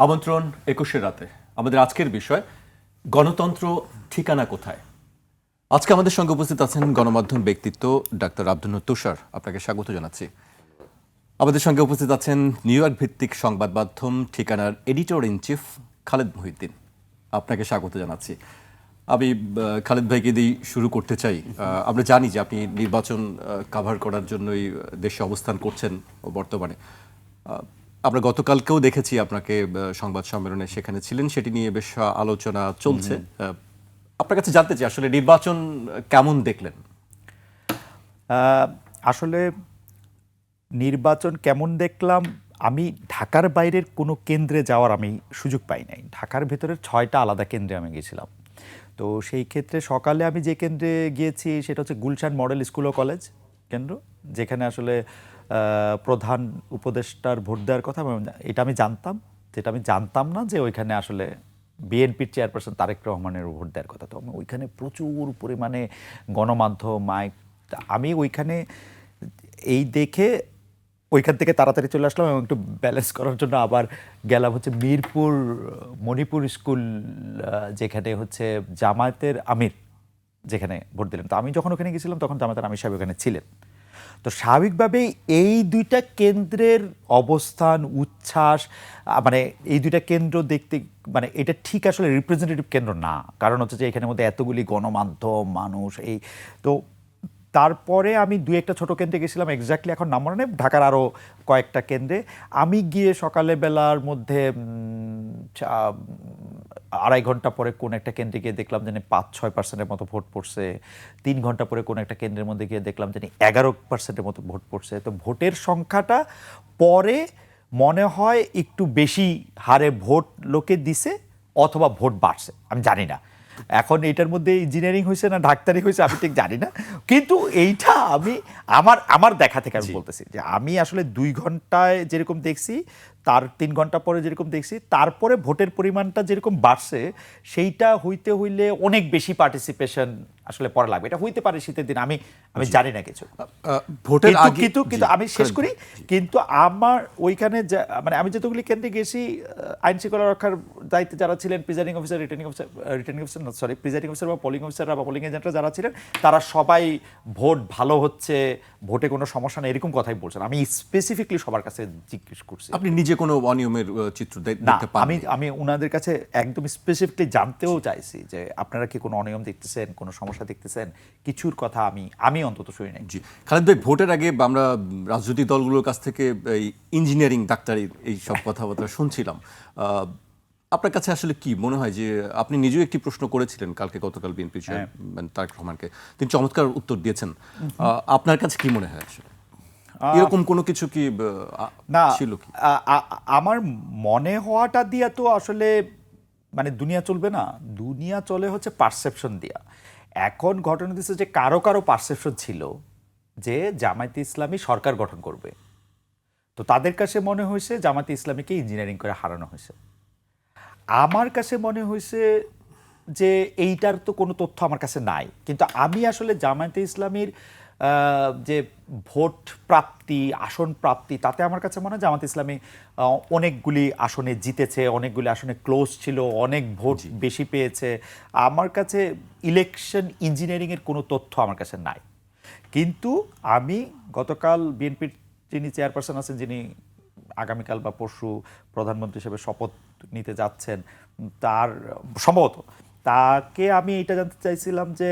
আমন্ত্রণ ২১ রাতে। আমাদের আজকের বিষয় গণতন্ত্র ঠিকানা কোথায়। আজকে আমাদের সঙ্গে উপস্থিত আছেন গণমাধ্যম ব্যক্তিত্ব ডাক্তার আব্দুল নূর তুষার, আপনাকে স্বাগত জানাচ্ছি। আমাদের সঙ্গে উপস্থিত আছেন নিউ ইয়র্ক ভিত্তিক সংবাদ মাধ্যম ঠিকানার editor in chief Khaled Mohiuddin, আপনাকে স্বাগত জানাচ্ছি। আমি খালেদ ভাইকে দিয়ে শুরু করতে চাই। আমরা জানি যে আপনি নির্বাচন কাভার করার জন্যই দেশে অবস্থান করছেন বর্তমানে। আমরা গতকালকেও দেখেছি আপনাকে সংবাদ সম্মেলনে, সেখানে ছিলেন, সেটি নিয়ে বেশ আলোচনা চলছে। আপনার কাছে জানতে চাই আসলে নির্বাচন কেমন দেখলেন? আসলে নির্বাচন কেমন দেখলাম, আমি ঢাকার বাইরের কোনো কেন্দ্রে যাওয়ার আমি সুযোগ পাই নাই। ঢাকার ভেতরের 6টা আলাদা কেন্দ্রে আমি গিয়েছিলাম। তো সেই ক্ষেত্রে সকালে আমি যে কেন্দ্রে গিয়েছি সেটা হচ্ছে গুলশান মডেল স্কুল ও কলেজ কেন্দ্র, যেখানে আসলে প্রধান উপদেষ্টার ভোট দেওয়ার কথা এটা আমি জানতাম। যেটা আমি জানতাম না যে ওইখানে আসলে বিএনপির চেয়ারপারসন তারেক রহমানের ভোট দেওয়ার কথা। তো আমি ওইখানে প্রচুর পরিমাণে গণমাধ্যম মাইক, আমি ওইখানে এই দেখে ওইখান থেকে তাড়াতাড়ি চলে আসলাম এবং একটু ব্যালেন্স করার জন্য আবার গেলাম হচ্ছে মিরপুর মণিপুর স্কুল, যেখানে হচ্ছে জামায়াতের আমির যেখানে ভোট দিলেন। তো আমি যখন ওখানে গেছিলাম তখন জামায়াতের আমির সাহেব ওখানে ছিলেন। তো স্বাভাবিকভাবেই এই দুইটা কেন্দ্রের অবস্থান উচ্ছ্বাস, মানে এই দুইটা কেন্দ্র দেখতে, মানে এটা ঠিক আসলে রিপ্রেজেন্টেটিভ কেন্দ্র না। কারণ হচ্ছে যে এখানের মধ্যে এতগুলি গণমাধ্যম মানুষ, এই তো তারপরে আমি দুই একটা ছোটো কেন্দ্রে গেছিলাম, এক্স্যাক্টলি এখন নাম মনে নেই, ঢাকার আরও কয়েকটা কেন্দ্রে আমি গিয়ে সকালে বেলার মধ্যে 2.5 ঘন্টা পরে কোন একটা কেন্দ্রে গিয়ে দেখলাম যে 5-6% মতো ভোট পড়ছে। 3 ঘন্টা পরে কোন একটা কেন্দ্রের মধ্যে গিয়ে দেখলাম যে 11% মতো ভোট পড়ছে। তো ভোটের সংখ্যাটা পরে মনে হয় একটু বেশি হারে ভোট লোকে দিছে অথবা ভোট বাড়ছে, আমি জানি না। এখন এইটার মধ্যে ইঞ্জিনিয়ারিং হয়েছে না ডাক্তারি হয়েছে আমি ঠিক জানি না, কিন্তু এইটা আমি আমার দেখা থেকে আমি বলতেছি যে আমি আসলে 2 ঘন্টায় যেরকম দেখছি তার 3 ঘন্টা পরে যেরকম দেখছি, তারপরে ভোটের পরিমাণটা যেরকম বাড়ছে সেইটা হইতে হইলে অনেক বেশি পার্টিসিপেশন আসলে পরে লাগবে। এটা হইতে পারে শীতের দিন, আমি জানি না কিছু। ভোটের আগে কিন্তু আমি শেষ করি। কিন্তু আমার ওইখানে মানে আমি যতগুলি কেন্দ্রে গেছি, আইন শৃঙ্খলা রক্ষার দায়িত্বে যারা ছিলেন, প্রিজাইডিং অফিসার, প্রিজাইডিং অফিসার বা পোলিং অফিসাররা বা পোলিং এজেন্টরা যারা ছিলেন, তারা সবাই ভোট ভালো হচ্ছে, ভোটে কোনো সমস্যা নেই, এরকম কথাই বলছেন। আমি স্পেসিফিকলি সবার কাছে জিজ্ঞেস করছি। আপনি নিজে কোনো অনিয়মের চিত্র দেখতে পান? আমি ওনাদের কাছে একদম স্পেসিফিকলি জানতেও চাইছি যে আপনারা কি কোনো অনিয়ম দেখতেছেন, কোনো সমস্যা দেখতেছেন, কিছুর কথা আমি অন্তত শুনি নাই। জি খালেদ ভাই, ভোটের আগে আমরা রাজনৈতিক দলগুলোর কাছ থেকে এই ইঞ্জিনিয়ারিং ডাক্তারির এই সব কথাবার্তা শুনছিলাম। আপনার কাছে আসলে কি মনে হয় যে আপনি নিজেও একটি প্রশ্ন করেছিলেন গতকাল বিএনপি চেয়ারম্যান তারেক রহমানকে, তিনি চমৎকার উত্তর দিয়েছেন। আপনার কাছে কি মনে হয় আসলে এরকম কোনো কিছু কি না ছিল কি? আমার মনে হওয়াটা দিয়া তো আসলে মানে দুনিয়া চলবে না, দুনিয়া চলে হচ্ছে পারসেপশন দিয়া। এখন ঘটনা দিচ্ছে যে কারো কারো পারসেপশন ছিল যে জামায়াতে ইসলামী সরকার গঠন করবে, তো তাদের কাছে মনে হয়েছে জামায়াতে ইসলামীকে ইঞ্জিনিয়ারিং করে হারানো হয়েছে। আমার কাছে মনে হয়েছে যে এইটার তো কোনো তথ্য আমার কাছে নাই, কিন্তু আমি আসলে জামায়াতে ইসলামীর যে ভোট প্রাপ্তি, আসন প্রাপ্তি, তাতে আমার কাছে মনে হয় জামায়াত ইসলামী অনেকগুলি আসনে জিতেছে, অনেকগুলি আসনে ক্লোজ ছিল, অনেক ভোট বেশি পেয়েছে। আমার কাছে ইলেকশন ইঞ্জিনিয়ারিংয়ের কোনো তথ্য আমার কাছে নাই। কিন্তু আমি গতকাল বিএনপির যিনি চেয়ারপারসন আছেন, যিনি আগামীকাল বা পরশু প্রধানমন্ত্রী হিসেবে শপথ নিতে যাচ্ছেন, তার সম্ভবত তাকে আমি এটা জানতে চাইছিলাম যে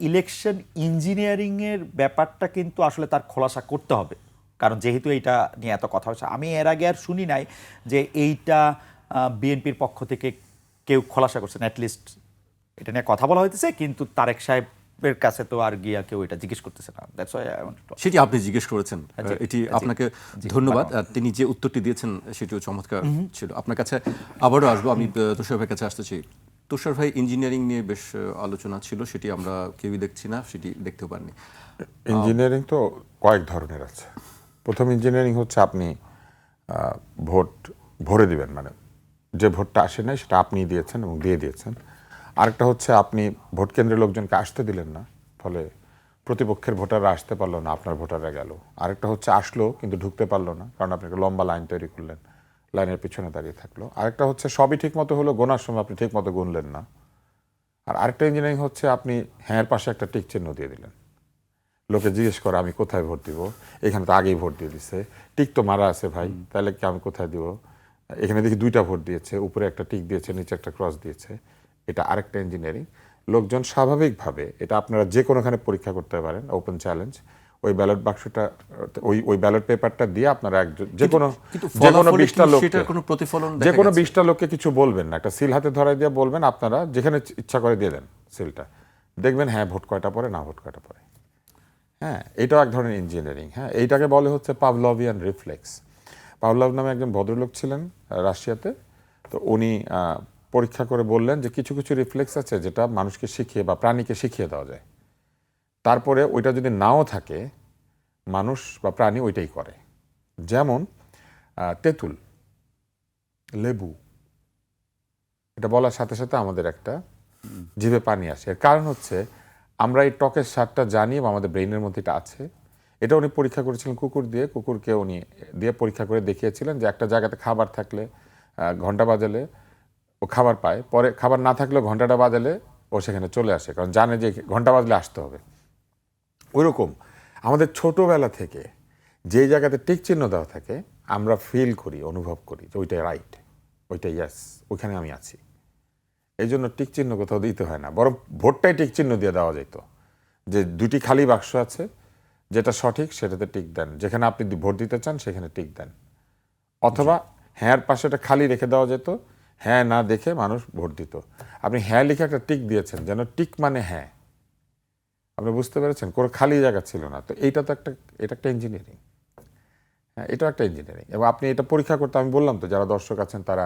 ইলেকশন ইঞ্জিনিয়ারিংয়ের ব্যাপারটা কিন্তু আসলে তার খোলাসা করতে হবে, কারণ যেহেতু এইটা নিয়ে এত কথা হচ্ছে। আমি এর আগে আর শুনি নাই যে এইটা বিএনপির পক্ষ থেকে কেউ খোলাসা করছেন, অ্যাটলিস্ট এটা নিয়ে কথা বলা হইতেছে, কিন্তু তারেক সাহেবের কাছে তো আর গিয়া কেউ এটা জিজ্ঞেস করতেছে না। সেটি আপনি জিজ্ঞেস করেছেন, এটি আপনাকে ধন্যবাদ। তিনি যে উত্তরটি দিয়েছেন সেটিও চমৎকার ছিল। আপনার কাছে আবারও আসবো, আমি তুষার ভাইয়ের কাছে আসতে চাই। তুষার ভাই, ইঞ্জিনিয়ারিং নিয়ে বেশ আলোচনা ছিল, সেটি আমরা কেউই দেখছি না, সেটি দেখতেও পারিনি। ইঞ্জিনিয়ারিং তো কয়েক ধরনের আছে। প্রথম ইঞ্জিনিয়ারিং হচ্ছে আপনি ভোট ভরে দিবেন, মানে যে ভোটটা আসে নাই সেটা আপনি দিয়েছেন এবং দিয়ে দিয়েছেন। আরেকটা হচ্ছে আপনি ভোট কেন্দ্রের লোকজনকে আসতে দিলেন না, ফলে প্রতিপক্ষের ভোটাররা আসতে পারলো না, আপনার ভোটাররা গেল। আরেকটা হচ্ছে আসলো কিন্তু ঢুকতে পারলো না, কারণ আপনি একটা লম্বা লাইন তৈরি করলেন লাইনের পিছনে দাঁড়িয়ে থাকলো। আরেকটা হচ্ছে সবই ঠিক মতো হলো, গোনার সময় আপনি ঠিক মতো গুনলেন না। আর আরেকটা ইঞ্জিনিয়ারিং হচ্ছে আপনি হ্যাঁ পাশে একটা টিক চিহ্ন দিয়ে দিলেন। লোকে জিজ্ঞেস করে আমি কোথায় ভোট দিব, এখানে তো আগেই ভোট দিয়ে দিছে, টিক তো মারা আছে ভাই, তাহলে কি আমি কোথায় দিব? এখানে দেখি 2টা ভোট দিয়েছে, উপরে একটা টিক দিয়েছে, নিচে একটা ক্রস দিয়েছে। এটা আরেকটা ইঞ্জিনিয়ারিং। লোকজন স্বাভাবিকভাবে, এটা আপনারা যে কোনোখানে পরীক্ষা করতে পারেন, ওপেন চ্যালেঞ্জ, ওই ব্যালট বাক্সটা, ওই ব্যালট পেপারটা দিয়ে আপনারা যে কোনো কিন্তু 20টা লোক, সেটার কোনো প্রতিফলন যে কোনো দেখা গেছে? 20টা লোককে কিছু বলবেন না, একটা সিল হাতে ধরাই দিয়ে বলবেন আপনারা যেখানে ইচ্ছা করে দিয়ে দেন সিলটা, দেখবেন হ্যাঁ ভোট কয়টা পড়ে, না ভোট কয়টা পড়ে। হ্যাঁ, এটাও এক ধরনের ইঞ্জিনিয়ারিং। হ্যাঁ, এইটাকে বলে হচ্ছে পাভলভিয়ান রিফ্লেক্স। পাভলভ নামে একজন ভদ্রলোক ছিলেন রাশিয়াতে। তো উনি পরীক্ষা করে বললেন যে কিছু কিছু রিফ্লেক্স আছে যেটা মানুষকে শিখিয়ে বা প্রাণীকে শিখিয়ে দেওয়া যায়। তারপরে ওইটা যদি নাও থাকে, মানুষ বা প্রাণী ওইটাই করে। যেমন তেঁতুল, লেবু, এটা বলার সাথে সাথে আমাদের একটা জিভে পানি আসে। এর কারণ হচ্ছে আমরা এই টকের স্বাদটা জানি বা আমাদের ব্রেইনের মধ্যে এটা আছে। এটা উনি পরীক্ষা করেছিলেন কুকুর দিয়ে, কুকুরকে উনি দিয়ে পরীক্ষা করে দেখিয়েছিলেন যে একটা জায়গাতে খাবার থাকলে ঘন্টা বাজালে ও খাবার পায়, পরে খাবার না থাকলেও ঘন্টাটা বাজালে ও সেখানে চলে আসে, কারণ জানে যে ঘন্টা বাজলে আসতে হবে। ওইরকম আমাদের ছোটোবেলা থেকে যেই জায়গাতে টিক চিহ্ন দেওয়া থাকে আমরা ফিল করি, অনুভব করি যে ওইটাই রাইট, ওইটাই ইয়াস, ওইখানে আমি আছি। এই জন্য টিক চিহ্ন কোথাও দিতে হয় না, বরং ভোটটাই টিক চিহ্ন দিয়ে দেওয়া যেত, যে 2টি খালি বাক্স আছে, যেটা সঠিক সেটাতে টিক দেন, যেখানে আপনি ভোট দিতে চান সেখানে টিক দেন। অথবা হ্যাঁর পাশে একটা খালি রেখে দেওয়া যেত, হ্যাঁ না দেখে মানুষ ভোট দিত। আপনি হ্যাঁ লিখে একটা টিক দিয়েছেন, যেন টিক মানে হ্যাঁ, আপনি বুঝতে পেরেছেন, কোনো খালি জায়গা ছিল না। তো এটা তো এটা একটা ইঞ্জিনিয়ারিং। হ্যাঁ, এটাও একটা ইঞ্জিনিয়ারিং। এবং আপনি এটা পরীক্ষা করতে, আমি বললাম তো, যারা দর্শক আছেন তারা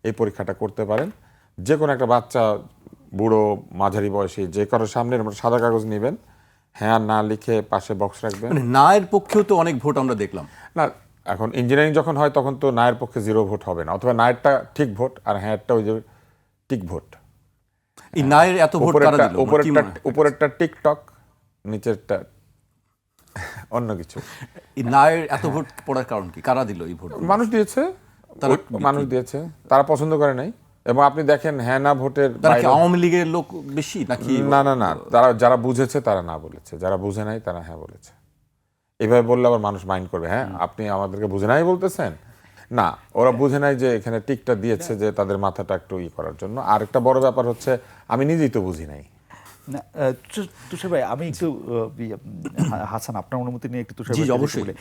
এই পরীক্ষাটা করতে পারেন। যে কোনো একটা বাচ্চা, বুড়ো, মাঝারি বয়সী, যে কারোর সামনে সাদা কাগজ নেবেন, হ্যাঁ না লিখে পাশে বক্স রাখবেন। মানে নায়ের পক্ষেও তো অনেক ভোট আমরা দেখলাম। না, এখন ইঞ্জিনিয়ারিং যখন হয় তখন তো নায়ের পক্ষে 0 ভোট হবে না, অথবা নায়েরটা ঠিক ভোট আর হ্যাঁটা ওই যে টিক ভোট। এই নায়ের এত ভোট কারা দিল? মানে কি মনে হয়? উপরেরটা টিকটক, নিচেরটা অন্য কিছু। এই নায়ের এত ভোট পড়ার কারণ কি? কারা দিল এই ভোট? মানুষ দিয়েছে, মানুষ দিয়েছে, তারা পছন্দ করে নাই। এবং আপনি দেখেন হ্যাঁ না ভোটের তারা কি বাইরে, আওয়ামী লীগের লোক বেশি নাকি? না না না, তারা যারা বুঝেছে তারা না বলেছে, যারা বুঝে নাই তারা হ্যাঁ বলেছে। এভাবে বললে আবার মানুষ মাইন্ড করবে, হ্যাঁ আপনি আমাদেরকে বুঝে নাই বলতেছেন। না, ওরা বুঝে নাই যে এখানে টিকটা দিয়েছে যে তাদের মাথাটা একটু করার জন্য। আর একটা বড় ব্যাপার হচ্ছে আমি নিজেই তো বুঝি নাই। না, তুষার ভাই, আমি একটু হাসান আপনার অনুমতি নিয়ে একটু তুষার জি, ভাইকে অবশ্যই। বলি।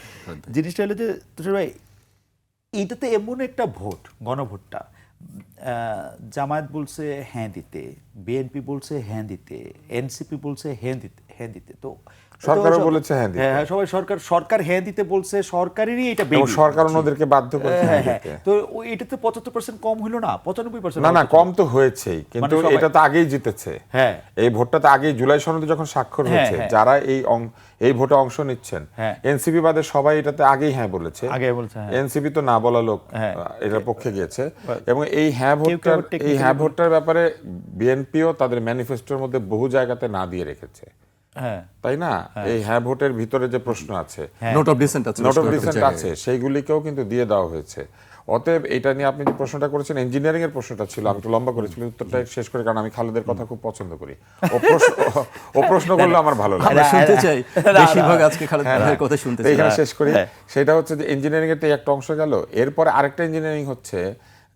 জিনিসটা হলো যে তুষার ভাই, এইটাতে এমন একটা ভোট, গণভোটটা, জামায়াত বলছে হ্যাঁ দিতে, বিএনপি বলছে হ্যাঁ দিতে, এনসিপি বলছে হ্যাঁ দিতে। তো সরকারও বলেছে হ্যাঁ দিতে। হ্যাঁ, সবাই সরকার হ্যাঁ দিতে বলছে, সরকারেরই এটা এবং বেরিয়ে সরকার যাচ্ছে। ওনাদেরকে বাধ্য করেছে হ্যাঁ, হ্যাঁ হ্যাঁ। দিতে। তো এটাতে 75% কম হলো না, 95%? না না, কম তো হয়েছেই, কিন্তু মানে সবাই- এটা তো আগেই জিতেছে। হ্যাঁ। এই ভোটটা তো আগেই জুলাই সনদে যখন স্বাক্ষর হ্যাঁ, হয়েছে, হ্যাঁ। যারা এই ভোটে অংশ নিচ্ছেন, হ্যাঁ। এনসিপি বাদে সবাই এটাতে আগেই হ্যাঁ বলেছে। আগে বলছে, হ্যাঁ। এনসিপি তো না বলা লোক হ্যাঁ। এটার পক্ষে গিয়েছে। এবং এই হ্যাঁ কেউ ভোটটার, আবার technically এই হ্যাঁ ভোটটার ব্যাপারে বিএনপিও তাদের ম্যানিফেস্টোর মধ্যে বহু জায়গাতে না দিয়ে রেখেছে, হ্যাঁ, তাই না? এই হ্যাঁ ভোটের ভিতরে যে প্রশ্ন আছে, নোট অফ ডিসেন্ট আছে, নোট অফ বেশ কয়েকটা ডিসেন্ট জায়গায়। আছে, সেইগুলিকেও কিন্তু দিয়ে দেওয়া হয়েছে। অতএব এটা নিয়ে আপনি যে প্রশ্নটা করেছেন, ইঞ্জিনিয়ারিং এর প্রশ্নটা ছিল, আমি একটু লম্বা করেছিল, উত্তরটা শেষ করে, কারণ আমি খালেদের কথা খুব পছন্দ করি। ও প্রশ্ন করলে আমার ভালো লাগে। আমরা শুনতে চাই, না, বেশিরভাগ আজকে খালেদ হ্যাঁ, ভাইয়ের কথা শুনতে তো চাই। এখানে শেষ করি। সেটা হচ্ছে যে ইঞ্জিনিয়ারিং এর তো একটা অংশ গেল, এরপরে আরেকটা ইঞ্জিনিয়ারিং হচ্ছে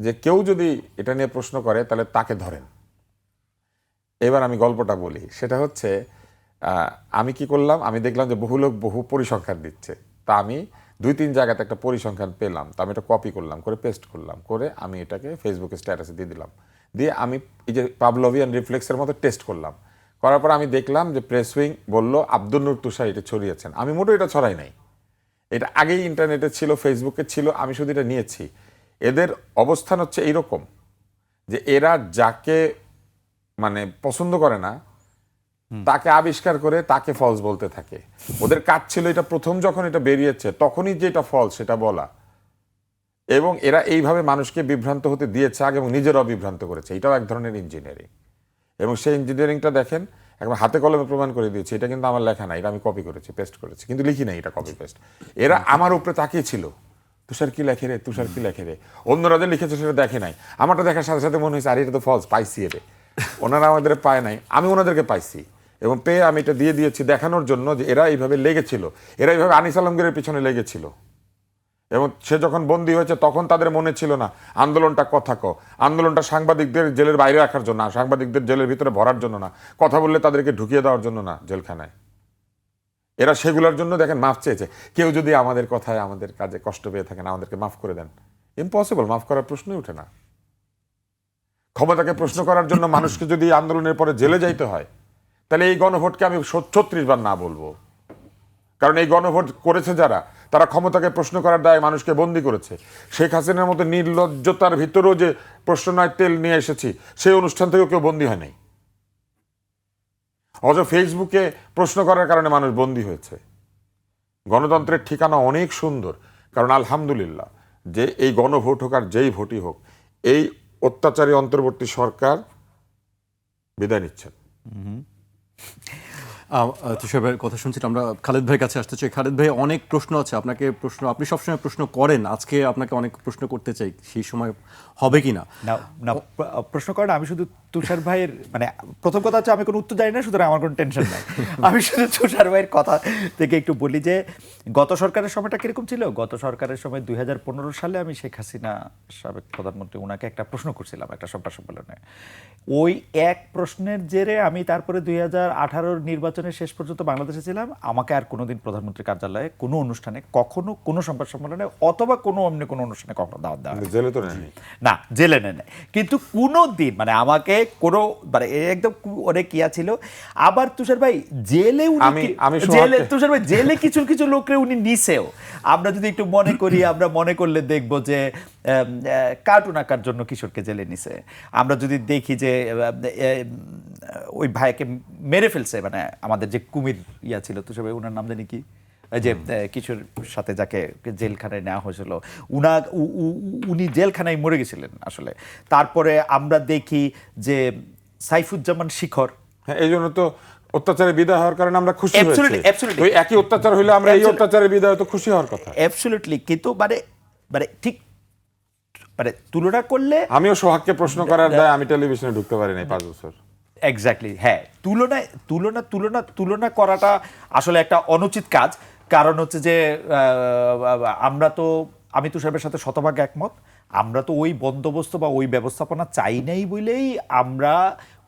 যে কেউ যদি এটা নিয়ে প্রশ্ন করে তাহলে তাকে ধরেন। এবার আমি গল্পটা বলি, সেটা হচ্ছে আমি কি করলাম, আমি দেখলাম যে বহু লোক বহু পরিসংখ্যান দিচ্ছে, তা আমি 2-3 জায়গাতে একটা পরিসংখ্যান পেলাম, তা আমি এটা কপি করলাম, করে পেস্ট করলাম, করে আমি এটাকে ফেসবুকে স্ট্যাটাসে দিয়ে দিলাম। দিয়ে আমি এই যে পাভলভিয়ান রিফ্লেক্সের মতো টেস্ট করলাম, করার পর আমি দেখলাম যে প্রেস উইং বলল আব্দুল নূর তুষার এটা ছড়িয়েছেন। আমি মোটেও এটা ছড়াই নাই, এটা আগেই ইন্টারনেটে ছিল, ফেসবুকে ছিল, আমি শুধু এটা নিয়েছি। এদের অবস্থান হচ্ছে এইরকম যে এরা যাকে মানে পছন্দ করে না তাকে আবিষ্কার করে তাকে ফলস বলতে থাকে। ওদের কাজ ছিল এটা প্রথম যখন এটা বেরিয়েছে তখনই যে এটা ফলস সেটা বলা, এবং এরা এইভাবে মানুষকে বিভ্রান্ত হতে দিয়েছে আগে এবং নিজেরাও বিভ্রান্ত করেছে। এটাও এক ধরনের ইঞ্জিনিয়ারিং। এবং সেই ইঞ্জিনিয়ারিংটা দেখেন একবার হাতে কলমে প্রমাণ করে দিয়েছি, এটা কিন্তু আমার লেখা না, এটা আমি কপি করেছি, পেস্ট করেছি, কিন্তু লিখি নাই এটা কপি পেস্ট। এরা আমার উপরে তাকিয়ে ছিল, তুষার কি লেখে রে, তুষার কি লেখে রে, অন্যরা যে লিখেছে সেটা দেখে নাই, আমারটা দেখার সাথে সাথে মনে হয়েছে আরে এটা তো ফলস, পাইছি রে। ওনারা আমাদের পায় নাই, আমি ওনাদেরকে পাইছি এবং পেয়ে আমি এটা দিয়ে দিয়েছি দেখানোর জন্য যে এরা এইভাবে লেগেছিল, এরা এইভাবে আনিস আলমগীরের পিছনে লেগেছিল। এবং সে যখন বন্দী হয়েছে তখন তাদের মনে ছিল না আন্দোলনটা আন্দোলনটা সাংবাদিকদের জেলের বাইরে রাখার জন্য না, সাংবাদিকদের জেলের ভিতরে ভরার জন্য না, কথা বললে তাদেরকে ঢুকিয়ে দেওয়ার জন্য না জেলখানায়। এরা সেগুলোর জন্য দেখেন মাফ চেয়েছে। কেউ যদি আমাদের কথায় আমাদের কাজে কষ্ট পেয়ে থাকেন আমাদেরকে মাফ করে দেন, ইম্পসিবল, মাফ করার প্রশ্নই ওঠে না। ক্ষমতাকে প্রশ্ন করার জন্য মানুষকে যদি আন্দোলনের পরে জেলে যাইতে হয় তাহলে এই গণভোটকে আমি 36 বার না বলবো, কারণ এই গণভোট করেছে যারা, তারা ক্ষমতাকে প্রশ্ন করার দায়ে মানুষকে বন্দী করেছে। শেখ হাসিনার মতো নির্লজ্জতার ভিতরেও যে প্রশ্ন নয় তেল নিয়ে এসেছি, সেই অনুষ্ঠান থেকেও কেউ বন্দী হয় নাই। অথচ ফেসবুকে প্রশ্ন করার কারণে মানুষ বন্দী হয়েছে। গণতন্ত্রের ঠিকানা অনেক সুন্দর, কারণ আলহামদুলিল্লাহ যে এই গণভোট হোক আর যেই ভোটই হোক, এই অত্যাচারী অন্তর্বর্তী সরকার বিদায় নিচ্ছেন। তুষার ভাইয়ের কথা শুনছি, আমরা খালেদ ভাইয়ের কাছে আসতে চাই। খালেদ ভাই, অনেক প্রশ্ন আছে, আপনি সবসময় প্রশ্ন করেন, আজকে আপনাকে অনেক প্রশ্ন করতে চাই, সেই সময় হবে কি না। না, প্রশ্ন করেন। আমি শুধু তুষার ভাইয়ের মানে প্রথম কথা হচ্ছে আমি কোনো উত্তর জানি না, সুতরাং আমার কোনো টেনশন নাই। আমি শুধু তুষার ভাইয়ের কথা থেকে একটু বলি যে গত সরকারের সময়টা কিরকম ছিল। গত সরকারের সময় 2015 সালে আমি শেখ হাসিনা সাবেক প্রধানমন্ত্রী, ওনাকে একটা প্রশ্ন করছিলাম একটা সংবাদ সম্মেলনে। ওই এক প্রশ্নের জেরে আমি তারপরে 2018 নির্বাচনের শেষ পর্যন্ত বাংলাদেশে ছিলাম। আমাকে আর কোনোদিন প্রধানমন্ত্রী কার্যালয়ে কোনো অনুষ্ঠানে কখনো কোনো সংবাদ সম্মেলনে অথবা কোনো অন্য কোনো অনুষ্ঠানে কখনো দাওয়াত দেওয়া হয়নি। জেলে তো নেই না, জেলে নেয়, কিন্তু কোনো দিন মানে আমাকে কোনো মানে একদম অনেক ইয়া ছিল। আবার তুষার ভাই জেলে তুষার ভাই জেলে কিছু কিছু লোকরে উনি নিছেও। আমরা যদি একটু মনে করি, আমরা মনে করলে দেখবো যে কার্টুন আঁকার জন্য কিশোরকে জেলে নিছে। আমরা যদি দেখি যে ওই ভাইকে মেরে ফেলছে, মানে আমাদের যে কুমির ইয়া ছিল তুষার ভাই, ওনার নাম জানি কি, যে কিশোর সাথে যাকে জেলখানায় নেওয়া হয়েছিল, উনি জেলখানায় মরে গেছিলেন আসলে। তারপরে আমরা দেখি যে সাইফুজ্জামান শিখর, হ্যাঁ, এই জন্য তো অত্যাচারে বিদায় হওয়ার কারণে আমরা খুশি হয়েছি। Absolutely. ওই একই অত্যাচার হইলে আমরা এই অত্যাচারের বিদায় তো খুশি হওয়ার কথা। অ্যাবসলিউটলি, কিন্তু মানে মানে ঠিক মানে তুলনা করলে আমিও সোহাগকে প্রশ্ন করার দায় আমি টেলিভিশনে ঢুকতে পারি নাই 5 বছর। এক্স্যাক্টলি, হ্যাঁ, তুলনা করাটা আসলে একটা অনুচিত কাজ। কারণ হচ্ছে যে আমি তুষারের সাথে শতভাগ একমত। আমরা তো ওই বন্দোবস্ত বা ওই ব্যবস্থাপনা চাই নাই বলেই আমরা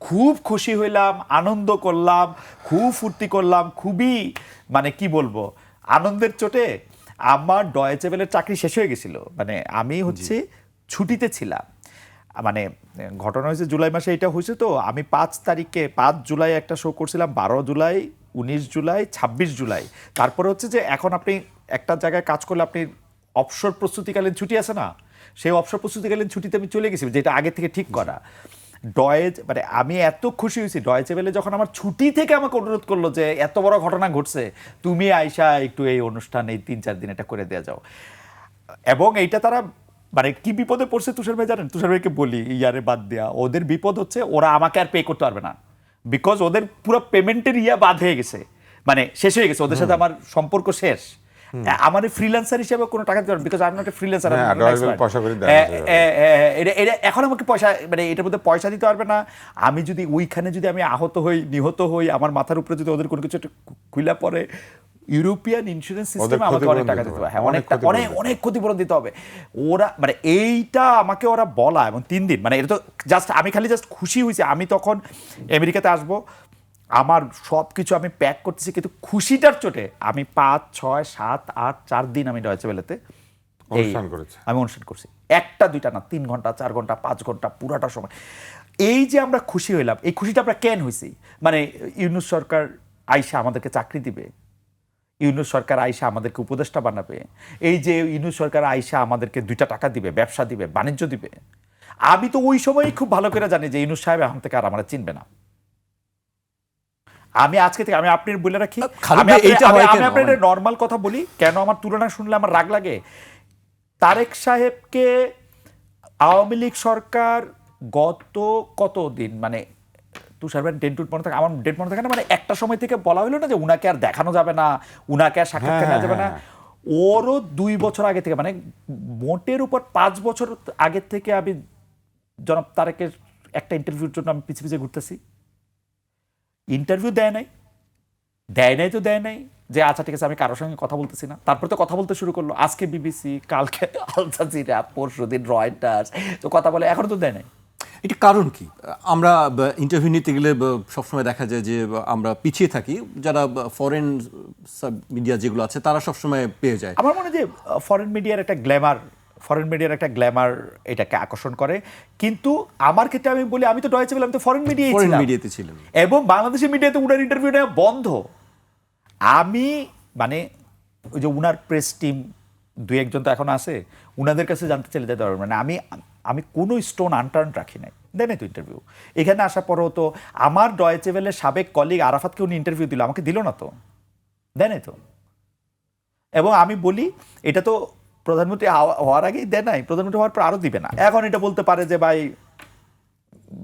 খুব খুশি হইলাম, আনন্দ করলাম, খুব ফুর্তি করলাম, খুবই মানে কি বলবো আনন্দের চোটে আমার ডয়েচে ওয়েলের চাকরি শেষ হয়ে গেছিল। মানে আমি হচ্ছে ছুটিতে ছিলাম, মানে ঘটনা হয়েছে জুলাই মাসে, এটা হয়েছে তো আমি 5 জুলাই একটা শো করছিলাম, 12 জুলাই, 19 জুলাই, 26 জুলাই। তারপরে হচ্ছে যে এখন আপনি একটা জায়গায় কাজ করলে আপনি অবসর প্রস্তুতিকালীন ছুটি আছে না, সেই অবসর প্রস্তুতিকালীন ছুটিতে আমি চলে গেছি, যেটা আগে থেকে ঠিক করা। মানে আমি এত খুশি হয়েছি, ডয়েচে ওয়েলে যখন আমার ছুটি থেকে আমাকে অনুরোধ করলো যে এত বড় ঘটনা ঘটছে, তুমি আইসা একটু এই অনুষ্ঠান এই 3-4 দিন এটা করে দেওয়া যাও। এবং এইটা তারা মানে কি বিপদে পড়ছে তুষার ভাই জানেন? তুষার ভাইকে বলি ইয়ারে বাদ দেয়া, ওদের বিপদ হচ্ছে ওরা আমাকে আর পে করতে পারবে না, বিকজ ওদের পুরো পেমেন্টের বাদ হয়ে গেছে, মানে শেষ হয়ে গেছে, ওদের সাথে আমার সম্পর্ক শেষ। আমার ফ্রিল্যান্সার হিসেবে কোনো টাকা দিতে পারবেন, because I am not a freelancer. এটা এখন আমাকে পয়সা মানে এটার মধ্যে পয়সা দিতে পারবে না। আমি যদি ওইখানে যদি আমি আহত হই, নিহত হই, আমার মাথার উপরে যদি ওদের কোনো কিছু একটা খুইলা পড়ে, ইউরোপিয়ান ইন্স্যুরেন্স সিস্টেমে আমাকে অনেক টাকা দিতে হবে, হ্যাঁ অনেক ক্ষতিপূরণ দিতে হবে। ওরা মানে এইটা আমাকে ওরা বলা, এবং 3 দিন মানে এটা তো জাস্ট আমি খালি জাস্ট খুশি হয়েছি। আমি তখন আমেরিকাতে আসবো, আমার সব কিছু আমি প্যাক করতেছি, কিন্তু খুশিটার চোটে আমি 5, 6, 7, 8, 4 দিন আমি ডয়েচে ওয়েলেতে আমি অনুষ্ঠান করছি। 1টা 2টা না, 3 ঘন্টা 4 ঘন্টা 5 ঘন্টা পুরাটা সময়। এই যে আমরা খুশি হইলাম, এই খুশিটা আমরা কেন হয়েছি? মানে ইউনূস সরকার আইসা আমাদেরকে চাকরি দিবে, ইউনূস সরকার আইসা আমাদেরকে উপদেষ্টা বানাবে, এই যে ইউনূস সরকার আইসা আমাদেরকে 2টা টাকা দিবে, ব্যবসা দিবে, বাণিজ্য দিবে। আমি তো ওই সময়ই খুব ভালো করে জানি যে ইউনূস সাহেব এখন থেকে আর আমরা চিনবে না। আমি আজকে থেকে আমি আপনার বলে রাখি, আমি আপনার নর্মাল কথা বলি, কেন আমার তুলনা শুনলে আমার রাগ লাগে। তারেক সাহেবকে আওয়ামী লীগ সরকার গত কতদিন মানে তুষার ভাই ডেট মনে থাকে, আমার ডেট মনে থাকে না, মানে একটা সময় থেকে বলা হলো না যে উনাকে আর দেখানো যাবে না, উনাকে আর সাক্ষাৎকার নেওয়া যাবে না। ওরও 2 বছর আগে থেকে, মানে মোটের উপর 5 বছর আগে থেকে আমি জনাব তারেকের একটা ইন্টারভিউর জন্য আমি পিছিয়ে পিছিয়ে ঘুরতেছি। ইন্টারভিউ দেয় নাই তো দেয় নাই, যে আচ্ছা ঠিক আছে আমি কারোর সঙ্গে কথা বলতেছি না। তারপর তো কথা বলতে শুরু করলো, আজকে বিবিসি, কালকে আল জাজিরা, পরশুদিন রয়টার্স, তো কথা বলে, এখনো তো দেয় নাই। এটি কারণ কি? আমরা ইন্টারভিউ নিতে গেলে সবসময় দেখা যায় যে আমরা পিছিয়ে থাকি, যারা ফরেন মিডিয়া যেগুলো আছে তারা সবসময় পেয়ে যায়। আমার মনে হয় যে ফরেন মিডিয়ার একটা গ্ল্যামার এটাকে আকর্ষণ করে। কিন্তু আমার ক্ষেত্রে আমি বলি, আমি তো ডয়েচে ভেলে, আমি তো ফরেন মিডিয়াতে ছিলেন এবং বাংলাদেশের মিডিয়াতে উনার ইন্টারভিউ নেওয়া বন্ধ। আমি মানে ওই যে উনার প্রেস টিম 2-1 জন তো এখন আছে, উনাদের কাছে জানতে চাইলে যেতে পারবেন। মানে আমি কোনো স্টোন আনটার্ন রাখি নাই, দেয় নাই তো ইন্টারভিউ। এখানে আসার পরেও তো আমার ডয়েচে ভেলের সাবেক কলিগ আরাফাতকে উনি ইন্টারভিউ দিল, আমাকে দিল না তো, দেয় নাই তো। এবং আমি বলি, এটা তো প্রধানমন্ত্রী হওয়ার আগেই দেয় নাই, প্রধানমন্ত্রী হওয়ার পর আরও দিবে না। এখন এটা বলতে পারে যে ভাই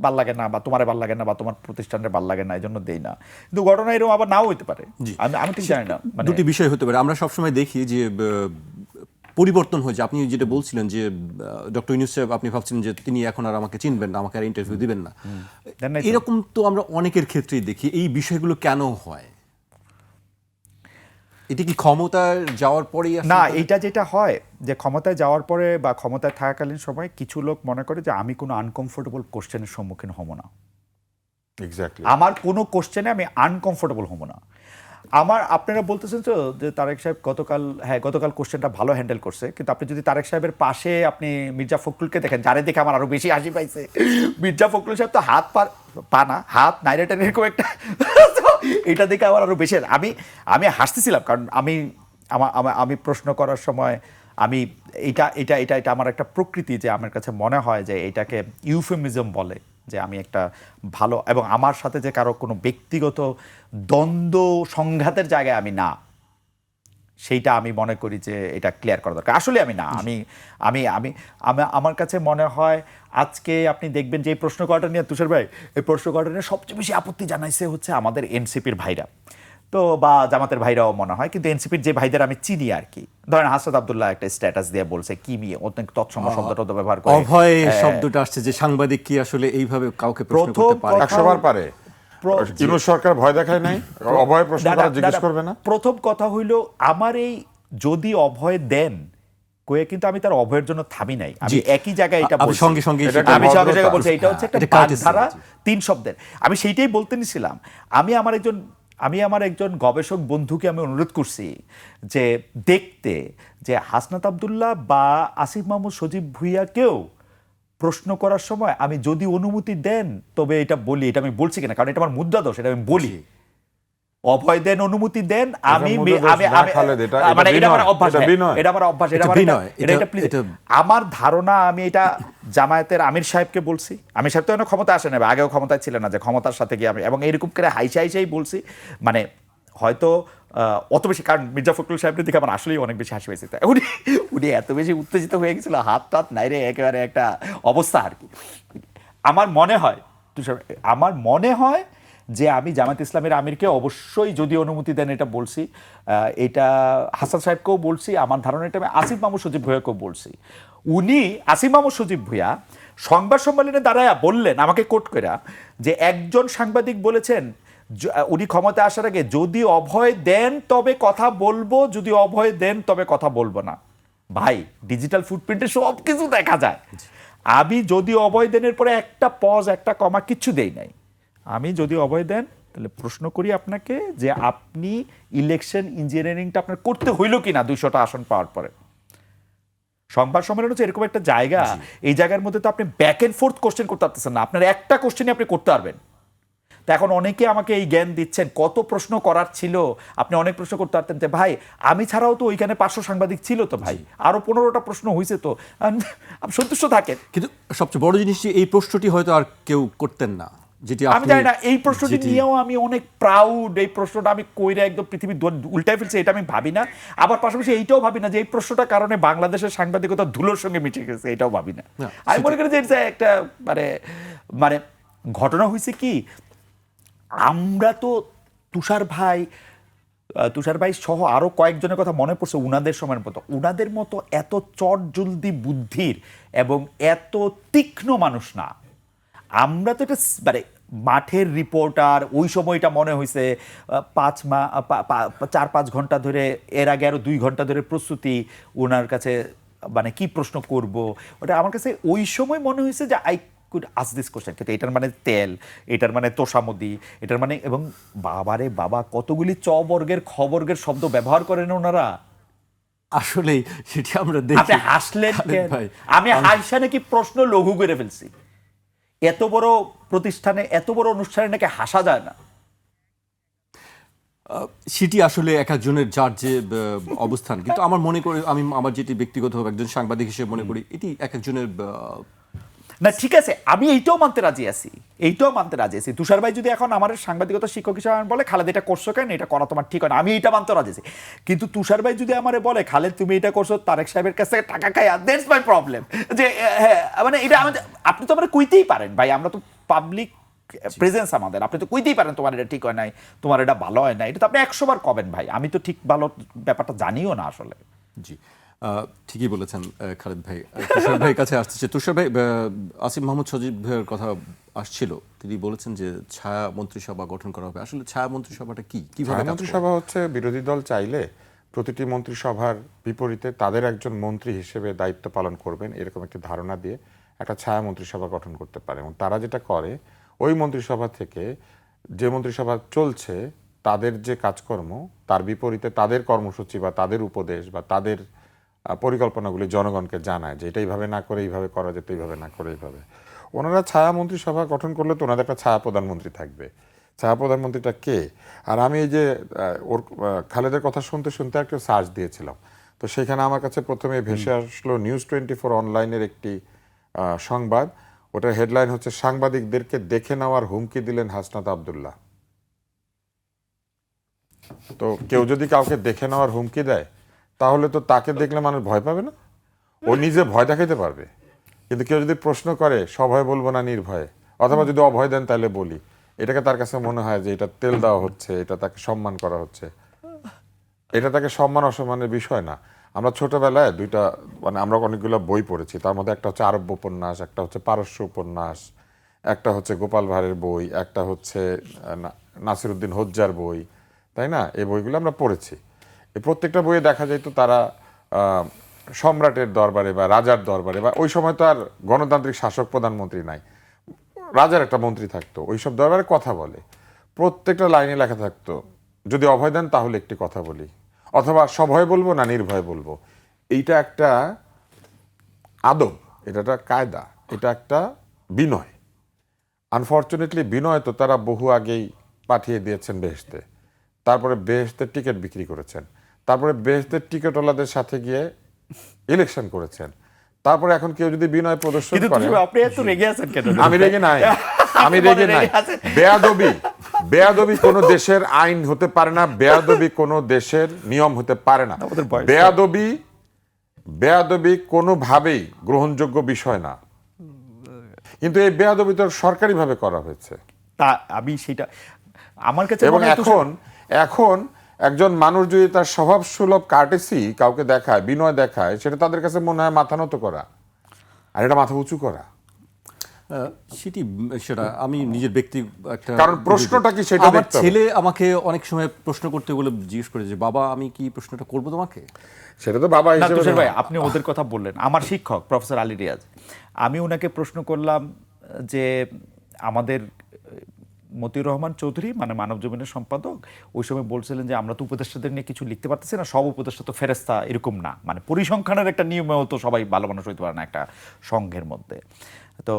ভাল লাগে না, বা তোমার ভাল লাগে না, বা তোমার প্রতিষ্ঠানের ভাল লাগে না, এই জন্য দেই না। কিন্তু ঘটনা এরকম আবার নাও হইতে পারে, আমি ঠিক জানি না। দুটি বিষয় হতে পারে। আমরা সবসময় দেখি যে পরিবর্তন হয়েছে। আপনি যেটা বলছিলেন যে ডক্টর ইউনূস সাহেব, আপনি ভাবছিলেন যে তিনি এখন আর আমাকে চিনবেন না, আমাকে আর ইন্টারভিউ দিবেন না, এরকম তো আমরা অনেকের ক্ষেত্রেই দেখি। এই বিষয়গুলো কেন হয়? এটি কি ক্ষমতায় যাওয়ার পরেই না, এইটা যেটা হয় যে ক্ষমতায় যাওয়ার পরে বা ক্ষমতায় থাকাকালীন সময় কিছু লোক মনে করে যে আমি কোনো আনকমফোর্টেবল কোশ্চেনের সম্মুখীন হব না, এক্স্যাক্টলি আমার কোনো কোশ্চেনে আমি আনকমফোর্টেবল হব না। আপনারা বলতেছেন তো যে তারেক সাহেব গতকাল কোশ্চেনটা ভালো হ্যান্ডেল করছে, কিন্তু আপনি যদি তারেক সাহেবের পাশে আপনি মির্জা ফখরুলকে দেখেন, যারে দেখে আমার আরো বেশি হাসি পাইছে। মির্জা ফখরুল সাহেব তো হাত নাইরেটার এরকম একটা এটা দেখে আমার আরো বেশি আমি হাসতেছিলাম, কারণ আমি প্রশ্ন করার সময় আমি এটা আমার একটা প্রকৃতি, যে আমার কাছে মনে হয় যে এটাকে ইউফেমিজম বলে, যে আমি একটা ভালো, এবং আমার সাথে যে কারো কোনো ব্যক্তিগত দ্বন্দ্ব সংঘাতের জায়গায় আমি না, সেইটা আমি মনে করি যে এটা ক্লিয়ার করা দরকার। আসলে আমি না, আমার কাছে মনে হয় আজকে আপনি দেখবেন যে এই প্রশ্ন করাটা নিয়ে, তুষার ভাই, এই প্রশ্ন করাটা নিয়ে সবচেয়ে বেশি আপত্তি জানাইছে হচ্ছে আমাদের এনসিপির ভাইরা, তো বা জামাতের ভাইরাও মনে হয়, কিন্তু এনসিপির যে ভাইদের আমি চিনি আর কি, ধরেন হাসনাত আব্দুল্লাহ একটা স্ট্যাটাস দিয়ে বলছে কি তৎসম শব্দটা ব্যবহার করে, অভয় শব্দটা আসছে, যে সাংবাদিক কি আসলে এইভাবে কাউকে প্রশ্ন করতে পারে? 100 বার পারে। ইউনূস সরকার ভয় দেখায় নাই, অভয় প্রশ্ন করা জিজ্ঞেস করবে না। প্রথম কথা হইল, আমার এই যদি অভয় দেন কয়ে কিন্তু আমি তার অভয়ের জন্য থামি নাই, আমি একই জায়গায় এটা বলছি, সঙ্গে সঙ্গে আমি সঙ্গে সঙ্গে বলছি এটা হচ্ছে একটা বাগধারা 3 শব্দের। আমি সেইটাই বলতে নিছিলাম। আমি আমার একজন গবেষক বন্ধুকে আমি অনুরোধ করছি যে দেখতে যে হাসনাত আব্দুল্লাহ বা আসিফ মাহমুদ সজীব ভুঁইয়াকেও প্রশ্ন করার সময় আমি যদি অনুমতি দেন তবে এটা বলি, এটা আমি বলছি কিনা, কারণ এটা আমার মুদ্রা দোষ, এটা আমি বলি। অভয় দেন, অনুমতি দেন, আমার ধারণা, আমি এটা জামায়াতের আমির সাহেবকে বলছি, আমির সাহেব তো এখনো ক্ষমতা আসে না, আগেও ক্ষমতায় ছিলেন না, যে ক্ষমতার সাথে গিয়ে আমি, এবং এরকম করে হাইসাই বলছি, মানে হয়তো অত বেশি, কারণ মির্জা ফখরুল সাহেবের দিকে আমার আসলেই অনেক বেশি হাসি পেয়েছে, উনি এত বেশি উত্তেজিত হয়ে গেছিল, হাত নাই রে, একেবারে একটা অবস্থা আর কি। আমার মনে হয় যে আমি জামায়াত ইসলামের আমিরকে অবশ্যই যদি অনুমতি দেন এটা বলছি, এটা হাসান সাহেবকেও বলছি, আমার ধারণা এটা আমি আসিফ মাহমুদ সজীব ভুঁইয়াকেও বলছি। আসিফ মাহমুদ সজীব ভুঁইয়া সংবাদ সম্মেলনে দাঁড়ায় বললেন, আমাকে কোট করে, যে একজন সাংবাদিক বলেছেন উনি ক্ষমতা আসার আগে, যদি অভয় দেন তবে কথা বলবো, যদি অভয় দেন তবে কথা বলবো না। ভাই, ডিজিটাল ফুটপ্রিন্টে সব কিছু দেখা যায়। আমি যদি অভয় দেনের পরে একটা পজ, একটা কমা কিচ্ছু দেই নাই। আমি যদি অভয় দেন তাহলে প্রশ্ন করি আপনাকে যে আপনি ইলেকশন ইঞ্জিনিয়ারিংটা আপনার করতে হইল কিনা 200টা আসন পাওয়ার পরে। সংবাদ সম্মেলন হচ্ছে এরকম একটা জায়গা, এই জায়গার মধ্যে তো আপনি ব্যাক এন্ড ফোর্থ কোশ্চেন করতে পারতেছেন না, আপনার একটা কোশ্চেনই আপনি করতে পারবেন। তা এখন অনেকে আমাকে এই জ্ঞান দিচ্ছেন, কত প্রশ্ন করার ছিল, আপনি অনেক প্রশ্ন করতে পারতেন, যে ভাই আমি ছাড়াও তো ওইখানে 500 সাংবাদিক ছিল, তো ভাই আরো 15টা প্রশ্ন হয়েছে, তো আপনি সন্তুষ্ট থাকেন। কিন্তু সবচেয়ে বড় জিনিস, এই প্রশ্নটি হয়তো আর কেউ করতেন না, যেটি আমি জানি না, এই প্রশ্নটি নিয়েও আমি অনেক প্রাউড, এই প্রশ্নটা আমি কইরা একদম পৃথিবী উল্টায় ফেলছি, এটা আমি ভাবি না। আবার পাশাপাশি এইটাও ভাবি না যে এই প্রশ্নটার কারণে বাংলাদেশের সাংবাদিকতা ধুলোর সঙ্গে মিশে গেছে, এটাও ভাবি না। আমি মনে করি যে এটা একটা মানে ঘটনা হয়েছে কি, আমরা তো তুষার ভাই তুষার ভাই সহ আরো কয়েকজনের কথা মনে পড়ছে উনাদের সময়ের মতো, উনাদের মতো এত চটজলদি বুদ্ধির এবং এত তীক্ষ্ণ মানুষ না। আমরা তো এটা মানে মাঠের রিপোর্টার, ওই সময়টা মনে হয়েছে 4-5 ঘন্টা ধরে, এর আগে আরো 2 ঘন্টা ধরে প্রস্তুতি ওনার কাছে, মানে কি প্রশ্ন করব ওটা আমার কাছে ওই সময় মনে হয়েছে যে I could ask this question, কিন্তু এটার মানে তেল, এটার মানে তোষামদি, এটার মানে, এবং বাবারে বাবা কতগুলি চ বর্গের খ বর্গের শব্দ ব্যবহার করেন ওনারা। আসলেই সেটি আমরা আপনি দেখি। হাসলেন খালেদ কেন? ভাই, আমি হাসা নাকি প্রশ্ন লঘু করে ফেলছি? এত বড় প্রতিষ্ঠানে, এত বড় অনুষ্ঠানে নাকি হাসা যায় না? সেটি আসলে এক একজনের যার যে অবস্থান, কিন্তু আমার মনে করি, আমি আমার যেটি ব্যক্তিগতভাবে একজন সাংবাদিক হিসেবে মনে করি, এটি এক একজনের না ঠিক আছে, আমি এইটাও মানতে রাজি আছি, এইটাও মানতে রাজি আছি। তুষার ভাই যদি এখন আমার সাংবাদিকতা শিক্ষক হিসেবে বলে খালেদ এটা করছো কেন, এটা করা তোমার ঠিক হয় না, আমি এইটা মানতে রাজি আছি। কিন্তু তুষার ভাই যদি আমারে বলে খালেদ তুমি এটা করছো তারেক সাহেবের কাছে টাকা খাই, দ্যাটস মাই প্রবলেম। যে হ্যাঁ, মানে এটা আপনি তো আমরা কইতেই পারেন ভাই, আমরা তো পাবলিক প্রেজেন্স আমাদের, আপনি তো কইতেই পারেন তোমার এটা ঠিক হয় নাই, তোমার এটা ভালো হয় না, এটা তো আপনি 100 বার কবেন ভাই। আমি তো ঠিক ভালো ব্যাপারটা জানিও না আসলে। জি, ঠিকই বলেছেন খালেদ ভাই। তুষার ভাইয়ের কাছে আসছে। তুষার ভাই, আসিফ মাহমুদ সজীব ভাইয়ের কথা আসছিল, তিনি বলেছেন যে ছায়া মন্ত্রিসভা গঠন করা হবে। আসলে ছায়া মন্ত্রিসভাটা কি, কিভাবে কাজ করবে? মন্ত্রিসভা হচ্ছে বিরোধী দল চাইলে প্রতিটি মন্ত্রিসভার বিপরীতে তাদের একজন মন্ত্রী হিসেবে দায়িত্ব পালন করবেন এরকম একটি ধারণা দিয়ে একটা ছায়া মন্ত্রিসভা গঠন করতে পারে। এবং তারা যেটা করে, ওই মন্ত্রিসভা থেকে যে মন্ত্রিসভা চলছে তাদের যে কাজকর্ম, তার বিপরীতে তাদের কর্মসূচি বা তাদের উপদেশ বা তাদের পরিকল্পনাগুলি জনগণকে জানায় যে এটা এইভাবে না করে এইভাবে করা যেত, এইভাবে না করে এইভাবে। ওনারা ছায়া মন্ত্রিসভা গঠন করলে তো ওনাদের একটা ছায়া প্রধানমন্ত্রী থাকবে। ছায়া প্রধানমন্ত্রীটা কে? আর আমি এই যে ওর খালেদের কথা শুনতে শুনতে একটা সার্চ দিয়েছিলাম, তো সেখানে আমার কাছে প্রথমে ভেসে আসলো News24 অনলাইনের একটি সংবাদ। ওটার হেডলাইন হচ্ছে সাংবাদিকদেরকে দেখে নেওয়ার হুমকি দিলেন হাসনাত আব্দুল্লাহ। তো কেউ যদি কাউকে দেখে নেওয়ার হুমকি দেয় তাহলে তো তাকে দেখলে মানুষ ভয় পাবে না? ও নিজে ভয় দেখাইতে পারবে, কিন্তু কেউ যদি প্রশ্ন করে সভয় বলবো না নির্ভয়ে, অথবা যদি অভয় দেন তাহলে বলি, এটাকে তার কাছে মনে হয় যে এটা তেল দেওয়া হচ্ছে, এটা তাকে সম্মান করা হচ্ছে। এটা তাকে সম্মান অসম্মানের বিষয় না। আমরা ছোটবেলায় দুইটা, মানে আমরা অনেকগুলো বই পড়েছি, তার মধ্যে একটা হচ্ছে আরব্য উপন্যাস, একটা হচ্ছে পারস্য উপন্যাস, একটা হচ্ছে গোপাল ভাঁড়ের বই, একটা হচ্ছে নাসিরুদ্দিন হোজ্জার বই, তাই না? এই বইগুলো আমরা পড়েছি। এই প্রত্যেকটা বইয়ে দেখা যেত তারা সম্রাটের দরবারে বা রাজার দরবারে, বা ওই সময় তো আর গণতান্ত্রিক শাসক প্রধানমন্ত্রী নাই, রাজার একটা মন্ত্রী থাকতো, ওইসব দরবারে কথা বলে। প্রত্যেকটা লাইনে লেখা থাকতো যদি অভয় দেন তাহলে একটি কথা বলি, অথবা সভয় বলবো না নির্ভয় বলবো। এইটা একটা আদব, এটা একটা কায়দা, এটা একটা বিনয়। আনফর্চুনেটলি বিনয় তো তারা বহু আগেই পাঠিয়ে দিয়েছেন বেহেশতে, তারপরে বেহেশতের টিকিট বিক্রি করেছেন, তারপরে বেহেশতের টিকিটওয়ালাদের সাথে গিয়ে ইলেকশন করেছেন, তারপরে এখন কেউ যদি বিনয় প্রদর্শন করে। আপনি এত রেগে আছেন কেন? আমি রেগে নাই, আমি রেগে নাই। বেয়াদবি, বেয়াদবি কোনো দেশের আইন হতে পারে না, বেয়াদবি কোনো দেশের নিয়ম হতে পারে না। বেয়াদবি, বেয়াদবি কোনোভাবেই গ্রহণযোগ্য বিষয় না। কিন্তু এই বেয়াদবি তো সরকারিভাবে করা হয়েছে। তা আমি সেটা আমার কাছে এবং এখন একজন মানুষ যদি তার স্বভাব সুলভ কার্টেসি কাউকে দেখায়, বিনয় দেখায়, সেটা তাদের কাছে মনে হয় মাথা নত করা, আর এটা মাথা উঁচু করা। সেটা আমি নিজের ব্যক্তি একটা, কারণ প্রশ্নটা কি সেটা আমার দেখতে হবে। ছেলে আমাকে অনেক সময় প্রশ্ন করতে বলে জিজ্ঞেস করে যে বাবা আমি কি প্রশ্নটা করব তোমাকে। সেটা তো বাবা না হিসেবে তুষার ভাই, আপনি ওদের কথা বললেন। আমার শিক্ষক প্রফেসর আলী রিয়াজ, আমি ওনাকে প্রশ্ন করলাম যে আমাদের মতিউর রহমান চৌধুরী, মানে মানব জমিনের সম্পাদক, ওই সময় বলছিলেন যে আমরা তো উপদেষ্টাদের নিয়ে কিছু লিখতে পারতেছি না, সব উপদেষ্টা তো ফেরেস্তা, এরকম না, মানে পরিসংখ্যানের একটা নিয়মেও তো সবাই ভালো মানুষ হইতে পারে না একটা সংঘের মধ্যে। তো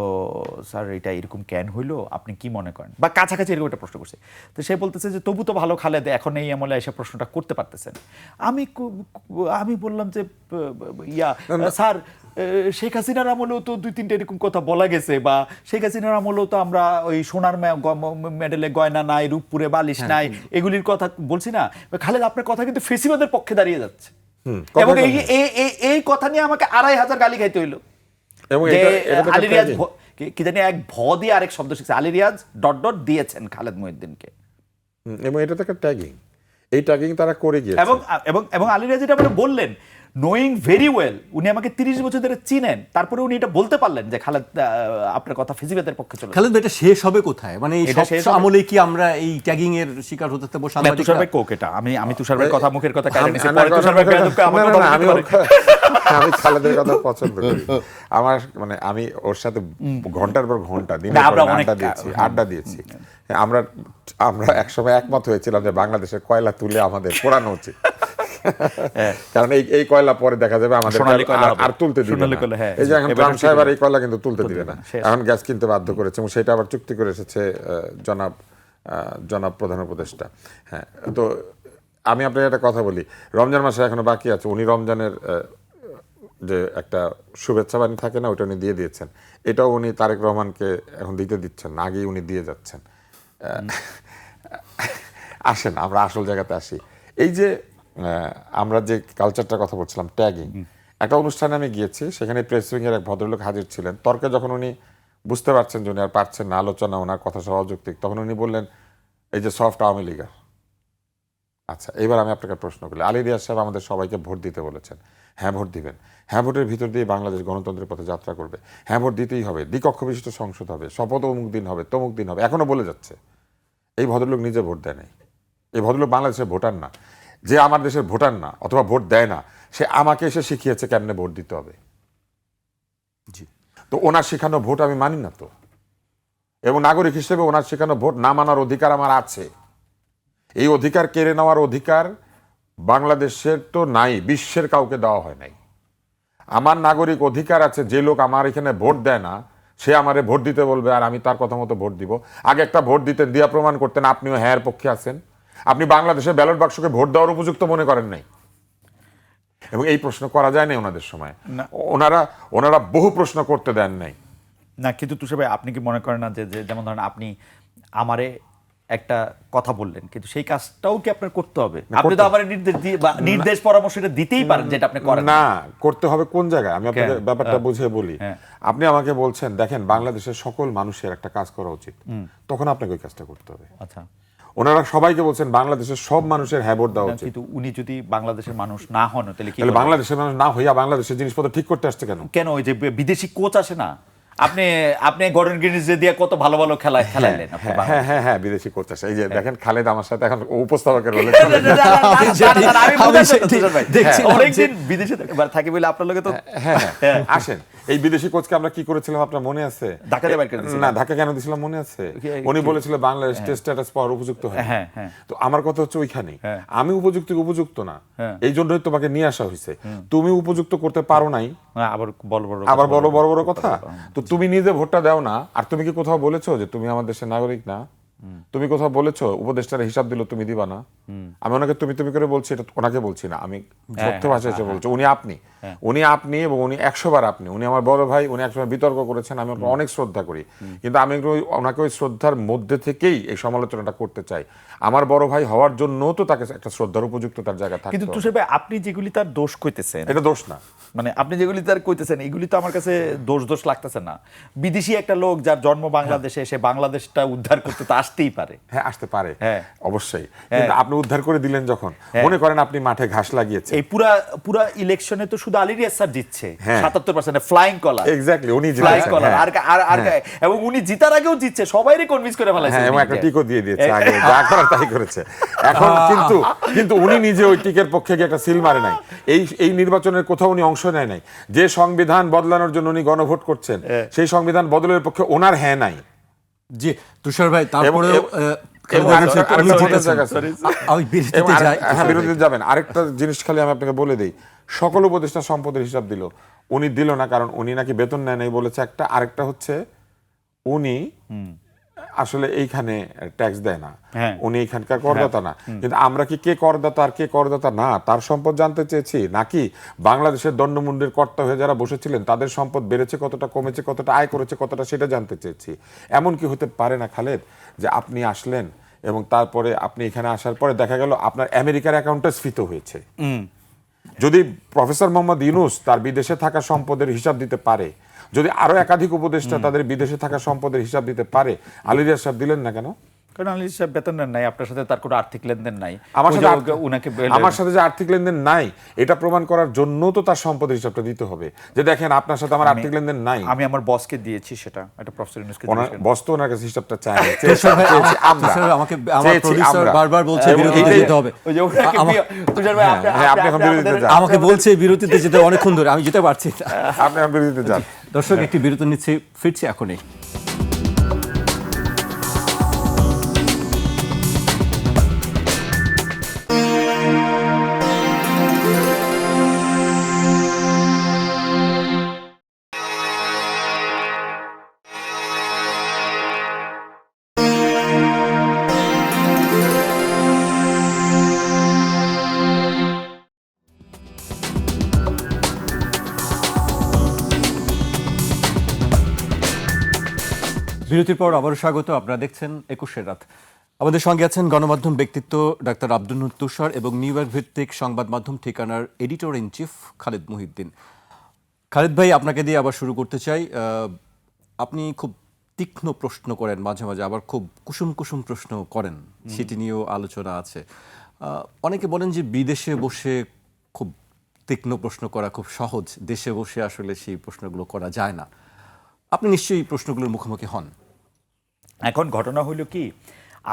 স্যার এটা এরকম কেন হইলো, আপনি কি মনে করেন, বা কাছাকাছি এরকম একটা প্রশ্ন করছে। তো সে বলতেছে যে তবু তো ভালো খালেদ এখন এই আমলে এসে প্রশ্নটা করতে পারতেছেন। আমি বললাম যে স্যার শেখ হাসিনার আমলেও তো 2-3টা এরকম কথা বলা গেছে, বা শেখ হাসিনার আমলেও তো আমরা ওই সোনার মেডেলে গয়না নাই, রূপপুরে বালিশ নাই, এগুলির কথা বলছি না। খালেদ আপনার কথা কিন্তু ফেসিবাদের পক্ষে দাঁড়িয়ে যাচ্ছে, এবং এই কথা নিয়ে আমাকে 2500 গালি খাইতে হইলো। আলী রিয়াজ কি জানি এক ভ দিয়ে আরেক শব্দ শিখছে, আলী রিয়াজ .. দিয়েছেন খালেদ মহিউদ্দিনকে। এবং এটা তো একটা ট্যাগিং, এই ট্যাগিং তারা করে গিয়েছে। এবং এবং এবং আলিরা যেটা আপনি বললেন, নোয়িং ভেরি ওয়েল, উনি আমাকে 30 বছর ধরে চিনেন, তারপরে উনি এটা বলতে পারলেন যে খালেদ আপনার কথা ফেসিবাদের পক্ষে চলে। খালেদ ভাই, এটা শেষ হবে কোথায়? মানে এই এটা সব শেষ হবে- আমলে কি আমরা এই ট্যাগিং এর শিকার হতে থাকবো? না, সাংবাদিকরা? তুষার ভাই কোক এটা, আমি তুষার ভাইয়ের কথা মুখের কথা কাটে নিছি, আমি- পরে তুষার ভাই বেয়াদবকে আমার কথা আমি বলতে পারে। আমি খালেদের কথা পছন্দ করি। আমার মানে আমি ওর সাথে ঘন্টার পর ঘন্টা দিনের না, পর আমরা দিন অনেক আড্ডা দিয়েছি। আমরা আমরা একসময় একমত হয়েছিলাম যে বাংলাদেশের কয়লা তুলে আমাদের পোড়ানো উচিত, কারণ এই কয়লা পরে দেখা যাবে আমাদের সোনালী কয়লা হবে। আর তুলতে দিবে সোনালী না। কয়লা, হ্যাঁ। এই যে এখন এবার ট্রাম্প ঠিক সাহেব আর আছে। এই কয়লা কিন্তু তুলতে দিবে না, শেষ। এখন গ্যাস কিনতে বাধ্য করেছে এবং সেটা আবার চুক্তি করে এসেছে জনাব প্রধান উপদেষ্টা। হ্যাঁ, তো আমি আপনাকে একটা কথা বলি, রমজান মাসে এখনো বাকি আছে, উনি রমজানের যে একটা শুভেচ্ছা বাণী থাকে না, ওটা উনি দিয়ে দিয়েছেন। এটাও উনি তারেক রহমানকে এখন দিতে দিচ্ছেন না, আগেই উনি দিয়ে যাচ্ছেন। আসেন আমরা আসল জায়গাতে আসি। এই যে আমরা যে কালচারটার কথা বলছিলাম, ট্যাগিং, একটা অনুষ্ঠানে আমি গিয়েছি, সেখানে প্রেস উইংয়ের এক ভদ্রলোক হাজির ছিলেন। তর্কে যখন উনি বুঝতে পারছেন যে উনি আর পারছেন না, আলোচনা ওনার কথা সহ অযৌক্তিক, তখন উনি বললেন এই যে সফট আওয়ামী লীগার। আচ্ছা, এবার আমি আপনাকে প্রশ্ন করি, আলী রিয়াজ সাহেব আমাদের সবাইকে ভোট দিতে বলেছেন। হ্যাঁ, ভোট দিবেন। হ্যাঁ, ভোটের ভিতর দিয়ে বাংলাদেশ গণতন্ত্রের পথে যাত্রা করবে। হ্যাঁ, ভোট দিতেই হবে, দ্বিকক্ষ বিশিষ্ট সংসদ হবে, শপথ অমুক দিন হবে, তমুক দিন হবে, এখনো বলে যাচ্ছে। এই ভদ্রলোক নিজে ভোট দেয় নাই। এই ভদ্রলোক বাংলাদেশের ভোটার না। যে আমার দেশের ভোটার না অথবা ভোট দেয় না, সে আমাকে এসে শিখিয়েছে কেমনে ভোট দিতে হবে। জি। তো ওনার শেখানো ভোট আমি মানি না তো, এবং নাগরিক হিসেবে ওনার শেখানো ভোট না মানার অধিকার আমার আছে। এই অধিকার কেড়ে নেওয়ার অধিকার বাংলাদেশের তো নাই, বিশ্বের কাউকে দেওয়া হয় নাই। আমার নাগরিক অধিকার আছে, যে লোক আমার এখানে ভোট দেয় না সে আমারে ভোট দিতে বলবে আর আমি তার কথা মতো ভোট দিব। আগে একটা ভোট দিতেন, দিয়া প্রমাণ করতেন আপনিও হ্যাঁ পক্ষে আছেন। আপনি বাংলাদেশের ব্যালট বাক্সকে ভোট দেওয়ার উপযুক্ত মনে করেন নাই, এবং এই প্রশ্ন করা যায় না ওনাদের সময়। না। ওনারা বহু প্রশ্ন করতে দেন নাই। না, কিন্তু তুষার ভাই, আপনি কি মনে করেন না যে যেমন ধরেন আপনি আমারে একটা কথা বললেন, কিন্তু সেই কাজটাও কি আপনার করতে হবে? আপনি তো আমার নির্দেশ দিয়ে বা নির্দেশ পরামর্শ এটা দিতেই পারেন, যেটা আপনি করেন না। করতে হবে কোন জায়গায়, আমি আপনাকে কেন? ব্যাপারটা বুঝিয়ে বলি। হ্যাঁ। আপনি আমাকে বলছেন দেখেন বাংলাদেশের সকল মানুষের একটা কাজ করা উচিত, তখন আপনাকে ওই কাজটা করতে হবে। আচ্ছা, ওনারা সবাইকে বলছেন বাংলাদেশের সব মানুষের হ্যাঁ ভোট দেওয়া উচিত। কিন্তু উনি যদি বাংলাদেশের মানুষ না হন, তাহলে কি তাহলে করবেন? বাংলাদেশের মানুষ না হইয়া বাংলাদেশের জিনিসপত্র ঠিক করতে আসছে কেন? কেন ওই যে বিদেশি কোচ আসে না? আপনি গর্ডন গ্রিনিজ দিয়ে কত ভালো ভালো খেলাইলেন আপনি বাংলাদেশে। হ্যাঁ হ্যাঁ হ্যাঁ, বিদেশি কোচ আছে। এই যে দেখেন খালেদ আমার সাথে এখন উপস্থাপকের রোলে অনেকদিন বিদেশে থাকি বলে আপনার লোকে তো আসেন। এই বিদেশি কোচকে আমরা কি করেছিলাম আপনার মনে আছে? ঢাকা দিয়ে বাইর করে দিয়েছিলাম। না, ঢাকা কেন দিয়েছিলাম মনে আছে? উনি বলেছিল বাংলাদেশ টেস্ট স্ট্যাটাস পাওয়ার উপযুক্ত হয়। হ্যাঁ, হ্যাঁ। তো আমার কথা হচ্ছে ওইখানেই, হ্যাঁ। আমি উপযুক্ত না, হ্যাঁ। এই জন্যই তোমাকে নিয়ে আসা হয়েছে। তুমি উপযুক্ত করতে পারো নাই, আবার বড় কথা। তো তুমি নিজে ভোটটা দাও না। আর তুমি কি কোথাও বলেছো যে তুমি আমার দেশের নাগরিক না? তুমি কোথাও বলেছো উপদেষ্টার হিসাব দিল তুমি দিবা না? আমি ওনাকে তুমি করে বলছি, এটা ওনাকে বলছি না, আমি ভক্ত ভাষায় এসে বলছি। উনি আপনি এবং উনি 100 বার আপনি। উনি আমার বড় ভাই, উনি একসময় বিতর্ক করেছেন, আমি ওনাকে অনেক শ্রদ্ধা করি, কিন্তু আমি ওনাকে ওই শ্রদ্ধার মধ্যে থেকেই এই সমালোচনাটা করতে চাই। আমার বড় ভাই হওয়ার জন্য তো তাকে একটা শ্রদ্ধার উপযুক্ত তার জায়গা থাকে। কিন্তু তুষার ভাই, আপনি যেগুলি তার দোষ কইতেছেন, এটা দোষ না। মানে আপনি যেগুলি তার কইতেছেন এগুলি তো আমার কাছে দোষ লাগতেছে না। বিদেশি একটা লোক যার জন্ম বাংলাদেশে, সে বাংলাদেশটা উদ্ধার করতে তো আসতেই পারে। হ্যাঁ, আসতে পারে, হ্যাঁ। অবশ্যই। কিন্তু আপনি উদ্ধার করে দিলেন যখন, মনে করেন আপনি মাঠে ঘাস লাগিয়েছেন। এই পুরা ইলেকশনে তো শুধু আলী রিয়াজ স্যার জিতছে, হ্যাঁ। 77% ফ্লাইং কলার। এক্স্যাক্টলি, উনি ফ্লাইং জিতেছেন। কলার। হ্যাঁ। আর এবং উনি জিতার আগেও জিতছে, সবাইরে কনভিন্স করে ফেলাইছে। হ্যাঁ, এবং একটা টিকও দিয়ে দিয়েছে আগে, যা করার তাই করেছে। এখন কিন্তু উনি নিজে ওই টিকের পক্ষে গিয়ে একটা সিল মারে নাই। এই নির্বাচনের কোথাও উনি অংশ নেয় নাই। যে সংবিধান বদলানোর জন্য উনি গণভোট করছেন, সেই সংবিধান বদলের পক্ষে ওনার হ্যাঁ নাই। জি, তুষার ভাই, তারপরে বিরোধী যাবেন। আরেকটা জিনিস খালি আমি আপনাকে বলে দিই, সকল উপদেষ্টা সম্পদের হিসাব দিল, উনি দিল না কারণ উনি নাকি বেতন নেয় নাই বলেছে একটা। আরেকটা হচ্ছে উনি আসলে এইখানে ট্যাক্স দেয় না, উনি এখানকার করদাতা না। কিন্তু আমরা কি কে করদাতা আর কে করদাতা না তার সম্পদ জানতে চেয়েছি, নাকি বাংলাদেশের দণ্ডমুণ্ডের কর্তা হয়ে যারা বসেছিলেন তাদের সম্পদ বেড়েছে কতটা, কমেছে কতটা, আয় করেছে কতটা, সেটা জানতে চেয়েছি। এমন কি হতে পারে না খালেদ যে আপনি আসলেন এবং তারপরে আপনি এখানে আসার পরে দেখা গেল আপনার আমেরিকার অ্যাকাউন্টে স্ফীত হয়েছে? যদি প্রফেসর মোহাম্মদ ইউনূস তার বিদেশে থাকা সম্পদের হিসাব দিতে পারে, যদি আরো একাধিক উপদেষ্টা তাদের বিদেশে থাকা সম্পদের হিসাব দিতে পারে, আলী রিয়াজ সাহেব দিলেন না কেন? কারণ আলী সাহেব বেতন নেন নাই, আপনার সাথে তার কোনো আর্থিক লেনদেন নাই, আমার সাথে উনাকে আমার সাথে যে আর্থিক লেনদেন নাই এটা প্রমাণ করার জন্য তো তার সম্পদের হিসাবটা দিতে হবে, যে দেখেন আপনার সাথে আমার আর্থিক লেনদেন নাই। আমি আমার বসকে দিয়েছি, সেটা একটা প্রফেসর ইউনুসকে বস তো ওনার কাছে হিসাবটা চায় আমাকে আমার প্রডিউসার বারবার বলছে বিরতিতে যেতে হবে, ওই যে ওনাকে তুষার ভাই আপনি এখন বিরতিতে যান, আমাকে বলছে বিরতিতে যেতে অনেকক্ষণ ধরে, আমি যেতে পারছি না। আপনি এখন বিরতিতে যান। দর্শক একটি বিরতি নিচ্ছি, ফিরছি এখনই। বিরতির পর আবারও স্বাগত, আপনারা দেখছেন ২১ রাত। আমাদের সঙ্গে আছেন গণমাধ্যম ব্যক্তিত্ব ডাক্তার আব্দুল নূর তুষার এবং নিউ ইয়র্ক ভিত্তিক সংবাদ মাধ্যম ঠিকানার editor in chief Khalid Muhiuddin. Khalid ভাই, আপনাকে দিয়ে আবার শুরু করতে চাই। আপনি খুব তীক্ষ্ণ প্রশ্ন করেন মাঝে মাঝে, আবার খুব কুসুম কুসুম প্রশ্ন করেন, সেটি নিয়েও আলোচনা আছে। অনেকে বলেন যে বিদেশে বসে খুব তীক্ষ্ণ প্রশ্ন করা খুব সহজ, দেশে বসে আসলে সেই প্রশ্নগুলো করা যায় না। আপনি নিশ্চয়ই প্রশ্নগুলোর মুখোমুখি হন। এখন ঘটনা হলো কি,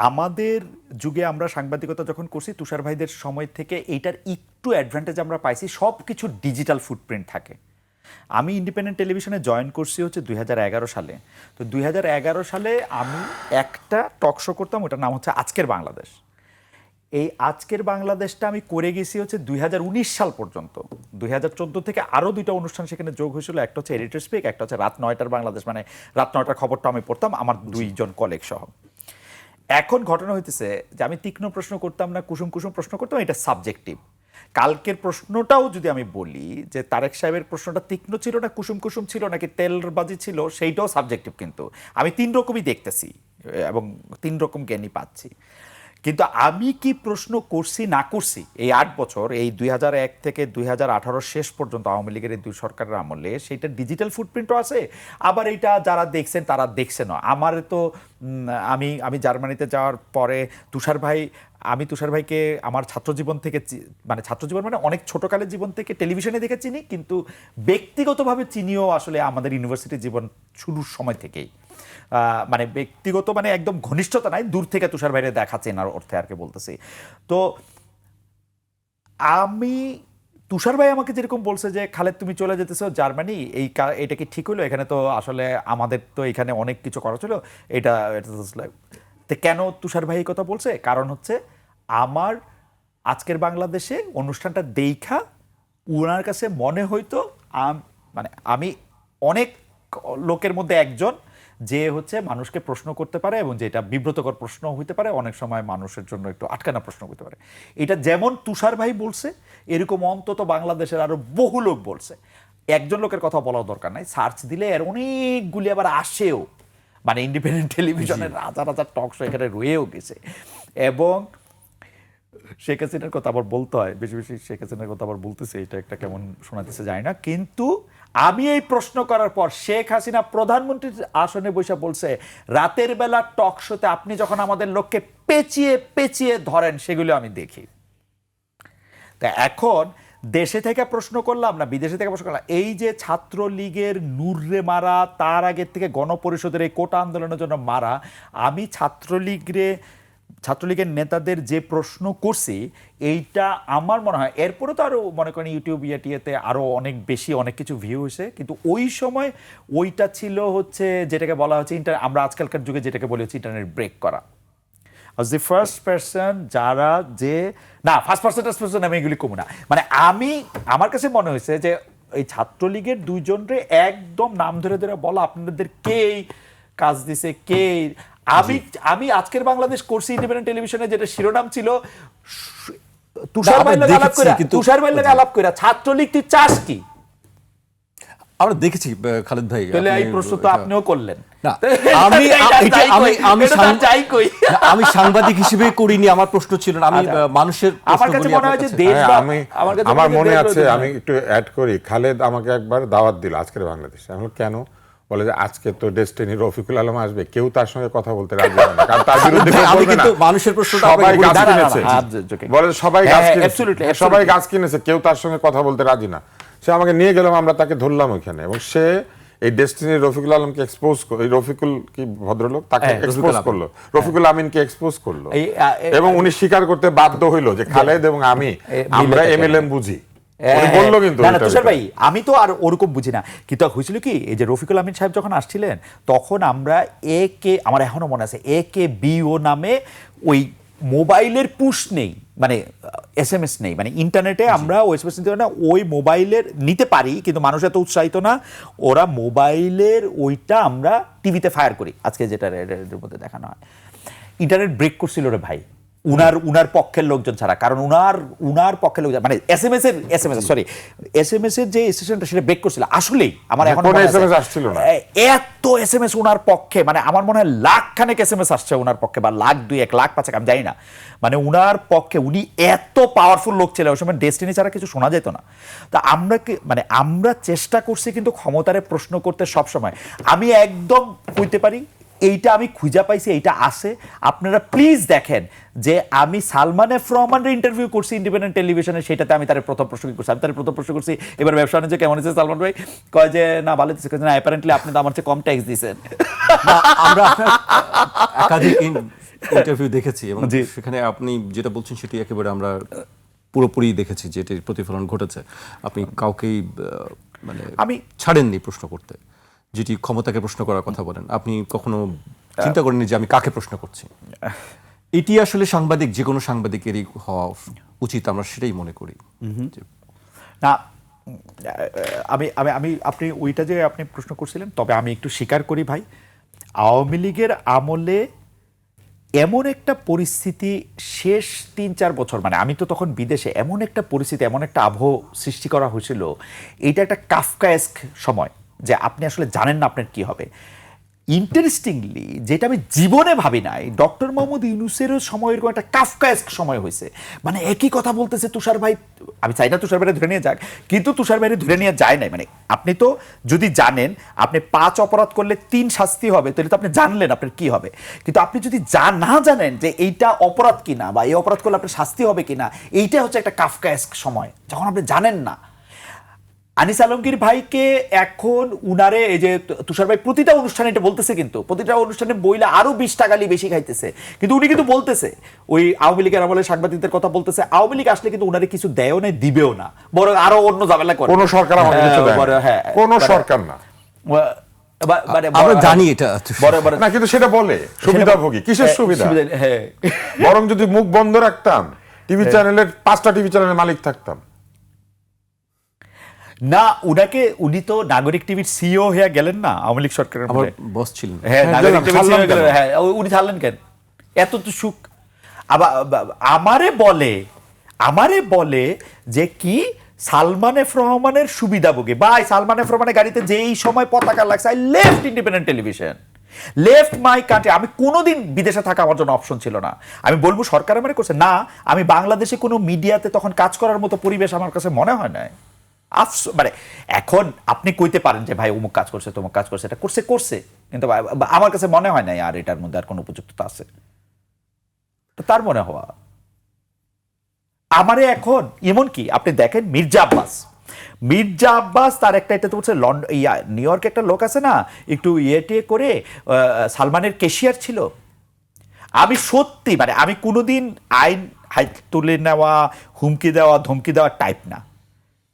আমাদের যুগে আমরা সাংবাদিকতা যখন করছি, তুষার ভাইদের সময় থেকে এইটার একটু অ্যাডভান্টেজ আমরা পাইছি, সব কিছু ডিজিটাল ফুটপ্রিন্ট থাকে। আমি ইন্ডিপেন্ডেন্ট টেলিভিশনে জয়েন করছি হচ্ছে 2011 সালে। তো 2011 সালে আমি একটা টক শো করতাম, ওটার নাম হচ্ছে আজকের বাংলাদেশ। এই আজকের বাংলাদেশটা আমি করে গেছি হচ্ছে 2019 সাল পর্যন্ত। 2014 থেকে আরও 2টা অনুষ্ঠান সেখানে যোগ হয়েছিল, একটা হচ্ছে এডিটর স্পিক, একটা হচ্ছে রাত 9টার বাংলাদেশ, মানে রাত 9টার খবরটা আমি পড়তাম আমার 2জন কলিগ সহ। এখন ঘটনা হইতেছে যে আমি তীক্ষ্ণ প্রশ্ন করতাম না, কুসুম কুসুম প্রশ্ন করতাম, এটা সাবজেক্টিভ। কালকের প্রশ্নটাও যদি আমি বলি যে তারেক সাহেবের প্রশ্নটা তীক্ষ্ণ ছিল না কুসুম কুসুম ছিল নাকি তেলবাজি ছিল, সেইটাও সাবজেক্টিভ। কিন্তু আমি 3 রকমই দেখতেছি এবং 3 রকম জ্ঞানই পাচ্ছি। কিন্তু আমি কি প্রশ্ন করছি না করছি এই 8 বছর, এই 2001 থেকে 2018 শেষ পর্যন্ত আওয়ামী লীগের এই 2 সরকারের আমলে, সেইটা ডিজিটাল ফুটপ্রিন্টও আছে। আবার এটা যারা দেখছেন তারা দেখছেন। আমার তো আমি জার্মানিতে যাওয়ার পরে তুষার ভাইকে আমার ছাত্রজীবন থেকে, মানে ছাত্রজীবন মানে অনেক ছোটকালের জীবন থেকে টেলিভিশনে দেখে চিনি, কিন্তু ব্যক্তিগতভাবে চিনিও আসলে আমাদের ইউনিভার্সিটি জীবন শুরুর সময় থেকেই। মানে ব্যক্তিগত মানে একদম ঘনিষ্ঠতা নাই, দূর থেকে তুষার ভাইরে দেখা চেনার অর্থে আর কি বলতেছি। তো আমি তুষার ভাই আমাকে যেরকম বলছে যে খালেদ তুমি চলে যেতেছো জার্মানি, এটা কি ঠিক হলো? এখানে তো আসলে আমাদের তো এখানে অনেক কিছু করা ছিল, এটা তো কেন তুষার ভাই এই কথা বলছে? কারণ হচ্ছে আমার আজকের বাংলাদেশে অনুষ্ঠানটা দেখা ওনার কাছে মনে হইতো মানে আমি অনেক লোকের মধ্যে একজন যে হচ্ছে মানুষকে প্রশ্ন করতে পারে, এবং যেটা বিব্রতকর প্রশ্ন হইতে পারে, অনেক সময় মানুষের জন্য একটু আটকানা প্রশ্ন হইতে পারে। এটা যেমন তুষার ভাই বলছে, এরকম অন্তত বাংলাদেশের আরো বহু লোক বলছে। একজন লোকের কথা বলার দরকার নাই, সার্চ দিলে এর অনেকগুলি আবার আসেও, মানে ইন্ডিপেন্ডেন্ট টেলিভিশনের হাজার হাজার টক শো এখানে রয়েও গেছে। এবং শেখ হাসিনার কথা আবার বলতে হয়, বেশি বেশি শেখ হাসিনার কথা আবার বলতেছে, এটা একটা কেমন শোনাতেছে যায় না। কিন্তু আমি এই প্রশ্ন করার পর শেখ হাসিনা প্রধানমন্ত্রীর আসনে বসে বলছে, রাতের বেলা টক শোতে আপনি যখন আমাদের লোককে পেঁচিয়ে পেঁচিয়ে ধরেন সেগুলো আমি দেখি। তা এখন দেশে থেকে প্রশ্ন করলাম না বিদেশে থেকে প্রশ্ন করলাম, এই যে ছাত্রলীগের নূররে মারা, তার আগের থেকে গণপরিষদের এই কোটা আন্দোলনের জন্য মারা, আমি ছাত্রলীগের নেতাদের যে প্রশ্ন করছি, এইটা আমার মনে হয় এরপরে তো আরও মনে করেন ইউটিউব ইয়েতে আরও অনেক বেশি অনেক কিছু ভিউ হয়েছে, কিন্তু ওই সময় ওইটা ছিল হচ্ছে যেটাকে বলা হচ্ছে আমরা আজকালকার যুগে যেটাকে বলি হচ্ছে ইন্টারনেট ব্রেক করা। দি ফার্স্ট পার্সন যারা যে না ফার্স্ট পার্সন আমি এগুলি কমু না, মানে আমার কাছে মনে হয়েছে যে এই ছাত্রলীগের 2 জনরে একদম নাম ধরে ধরে বলা, আপনাদের কে কাজ দিছে কে। আমি আজকের বাংলাদেশ করছি ইন্ডিপেন্ডেন্ট টেলিভিশনে, যেটা শিরোনাম ছিল তুষার ভাইয়ের আলাপ কইরা ছাত্রলীগ তুই চাস কি? আমরা দেখেছি খালেদ ভাই, তাহলে এই প্রশ্ন তো আপনিও করলেন না। আমি সাংবাদিক হিসেবে করিনি, আমার প্রশ্ন ছিল না, আমি মানুষের আমার কাছে মনে হয় যে আমার মনে আছে, আমি একটু অ্যাড করি, খালেদ আমাকে একবার দাওয়াত দিল আজকের বাংলাদেশে। আমি কেন? বলে যে আজকে তো ডেস্টিনি রফিকুল আলম আসবে, কেউ তার সঙ্গে কথা বলতে রাজি হয় না, কারণ তার বিরুদ্ধে কেউ আমি বলবে না। কিন্তু মানুষের প্রশ্নটা সবাই আপনাকে গাছ বলি- কিনেছে, বলে সবাই গাছ হ্যাঁ, কিনেছে, absolutely, সবাই absolutely. গাছ কিনেছে, কেউ তার সঙ্গে কথা বলতে রাজি না। সে আমাকে নিয়ে গেলাম, আমরা তাকে ধরলাম ওখানে, এবং সে এই ডেস্টিনি রফিকুল আলমকে এক্সপোজ, এই রফিকুল কি ভদ্রলোক, তাকে হ্যাঁ, এক্সপোজ করলো, রফিকুল আমিনকে এক্সপোজ করলো, এবং উনি স্বীকার করতে বাধ্য হইলো যে খালেদ এবং আমি আমরা এমএলএম বুঝি। উনি বললো কিন্তু না, না, এটার তুষার ভিতরে। ভাই, আমি তো আর ওরকম বুঝি না, কিন্তু হয়েছিল কি, এই যে রফিকুল আমিন সাহেব যখন আসছিলেন তখন আমরা আমার এখনো মনে আছে AKBO নামে ওই মোবাইলের পুশ নেই, মানে SMS নেই, মানে ইন্টারনেটে আমরা ওই SMS নিতে পারি না, ওই মোবাইলের নিতে পারি কিন্তু মানুষ এত উৎসাহিত না, ওরা মোবাইলের ওইটা আমরা টিভিতে ফায়ার করি, আজকে যেটা এর মধ্যে দেখানো হয়। ইন্টারনেট ব্রেক করছিল রে ভাই, উনার পক্ষের লোকজন ছাড়া, কারণ উনার পক্ষের লোকজন, মানে SMS এর যে স্টেশনটা সেটা ব্রেক করছিল আসলেই। আমার এখন কোনো SMS আসছিল না। এত SMS উনার পক্ষে, মানে আমার মনে হয় লাখখানেক SMS আসছে উনার পক্ষে, বা লাখ 2-1 লাখ 5 আমি জানি না, মানে উনার পক্ষে উনি এত পাওয়ারফুল লোক ছিল ওই সময়, ডেস্টিনি ছাড়া কিছু শোনা যেত না। তা আমরা চেষ্টা করছি কিন্তু ক্ষমতারে প্রশ্ন করতে সব সময়। আমি একদম কইতে পারি এইটা আমি খুঁজে পাইছি, এইটা আছে, আপনারা প্লিজ দেখেন যে আমি সালমান এফ রহমানের ইন্টারভিউ করছি ইন্ডিপেন্ডেন্ট টেলিভিশনে, সেটাতে আমি তার প্রথম প্রশ্ন করছি, এবার ব্যবসা বাণিজ্য কেমন হয়েছে সালমান ভাই, কয় যে না ভালো দিচ্ছে, না অ্যাপারেন্টলি আপনি তো আমার চেয়ে কম ট্যাক্স দিয়েছেন। না, আমরা আপনার একাধিক ইন্টারভিউ দেখেছি এবং জি। সেখানে আপনি যেটা বলছেন সেটি একেবারে আমরা পুরোপুরি দেখেছি যে এটির প্রতিফলন ঘটেছে। আপনি কাউকেই মানে আমি ছাড়েননি প্রশ্ন করতে, যেটি ক্ষমতাকে প্রশ্ন করার কথা বলেন। আপনি কখনো চিন্তা করেননি যে আমি কাকে প্রশ্ন করছি? এটি আসলে সাংবাদিক, যে কোনো সাংবাদিকেরই হওয়া উচিত, আমরা সেটাই মনে করি। না, আমি আমি আমি আপনি ওইটা যে আপনি প্রশ্ন করছিলেন, তবে আমি একটু স্বীকার করি ভাই, আওয়ামী লীগের আমলে এমন একটা পরিস্থিতি শেষ 3-4 বছর, মানে আমি তো তখন বিদেশে, এমন একটা পরিস্থিতি, এমন একটা আবহ সৃষ্টি করা হয়েছিল, এটা একটা কাফকায়েস্ক সময়, যে আপনি আসলে জানেন না আপনার কি হবে। ইন্টারেস্টিংলি, যেটা আমি জীবনে ভাবি নাই, ডক্টর মোহাম্মদ ইউনূসেরও সময় এরকম একটা কাফকায়েস্ক সময় হয়েছে, মানে একই কথা বলতেছে তুষার ভাই, আমি চাই না তুষার ভাইরে ধরে নিয়ে যাক, কিন্তু তুষার ভাইরে ধরে নিয়ে যায় নাই। মানে আপনি তো যদি জানেন আপনি 5 অপরাধ করলে 3 শাস্তি হবে, তাহলে তো আপনি জানলেন আপনার কি হবে। কিন্তু আপনি যদি না জানেন যে এইটা অপরাধ কিনা, বা এই অপরাধ করলে আপনার শাস্তি হবে কিনা, এইটা হচ্ছে একটা কাফকায়েস্ক সময়, যখন আপনি জানেন না। আনিস আলমগীর ভাইকে এখন উনারে, এই যে তুষার ভাই প্রতিটা অনুষ্ঠানে এটা বলতেছে, কিন্তু প্রতিটা অনুষ্ঠানে বইলে আরো 20 টাকা বেশি খাইতেছে, কিন্তু উনি কিন্তু বলতেছে ওই আওয়ামী লীগের আমলে সাংবাদিকদের কথা বলতেছে, আওয়ামী লীগ আসলে কিন্তু উনারে কিছু দেয়ও না, দিবেও না, বরং আরো অন্য ঝামেলা করে। কোনো সরকার আমাকে কিছু দেয় না। কোনো সরকার না, আমরা জানি এটা। না, কিন্তু সেটা বলে সুবিধাভোগী, কিসের সুবিধা? হ্যাঁ, বরং যদি মুখ বন্ধ রাখতাম, টিভি চ্যানেলের 5টা টিভি চ্যানেলের মালিক থাকতাম। না, উনি তো নাগরিক টিভির সিইও হয়ে গেলেন না আওয়ামী লীগ সরকারের আমার মধ্যে। বস ছিলেন। হ্যাঁ, নাগরিক গেলাম, টিভির ছাড়লাম CEO গেলেন, কেন? হ্যাঁ, উনি ছাড়লেন কেন? এত তো সুখ। আবার আমারে বলে যে কি সালমান এফ রহমানের সুবিধাভোগী। ভাই, সালমান এফ রহমানের গাড়িতে যেই সময় পতাকা লাগছে, I left independent television, left my country. আমি কোনোদিন বিদেশে থাকা আমার জন্য অপশন ছিল না। আমি বলবো সরকার আমার করছে না, আমি বাংলাদেশে কোনো মিডিয়াতে তখন কাজ করার মতো পরিবেশ আমার কাছে মনে হয় না। মানে এখন আপনি কইতে পারেন যে ভাই অমুক কাজ করছে, তমুক কাজ করছে, এটা করছে, কিন্তু আমার কাছে মনে হয় না আর এটার মধ্যে আর কোনো উপযুক্ততা আছে। তো তার মনে হওয়া আমারে এখন, এমন কি আপনি দেখেন মির্জা আব্বাস তার একটা, এটা তো বলছে নিউ ইয়র্কে একটা লোক আছে না, একটু ইয়েটে করে সালমানের কেশিয়ার ছিল। আমি সত্যি, মানে আমি কোনোদিন আইন হাত তুলে নেওয়া, হুমকি দেওয়া, ধমকি দেওয়া টাইপ না,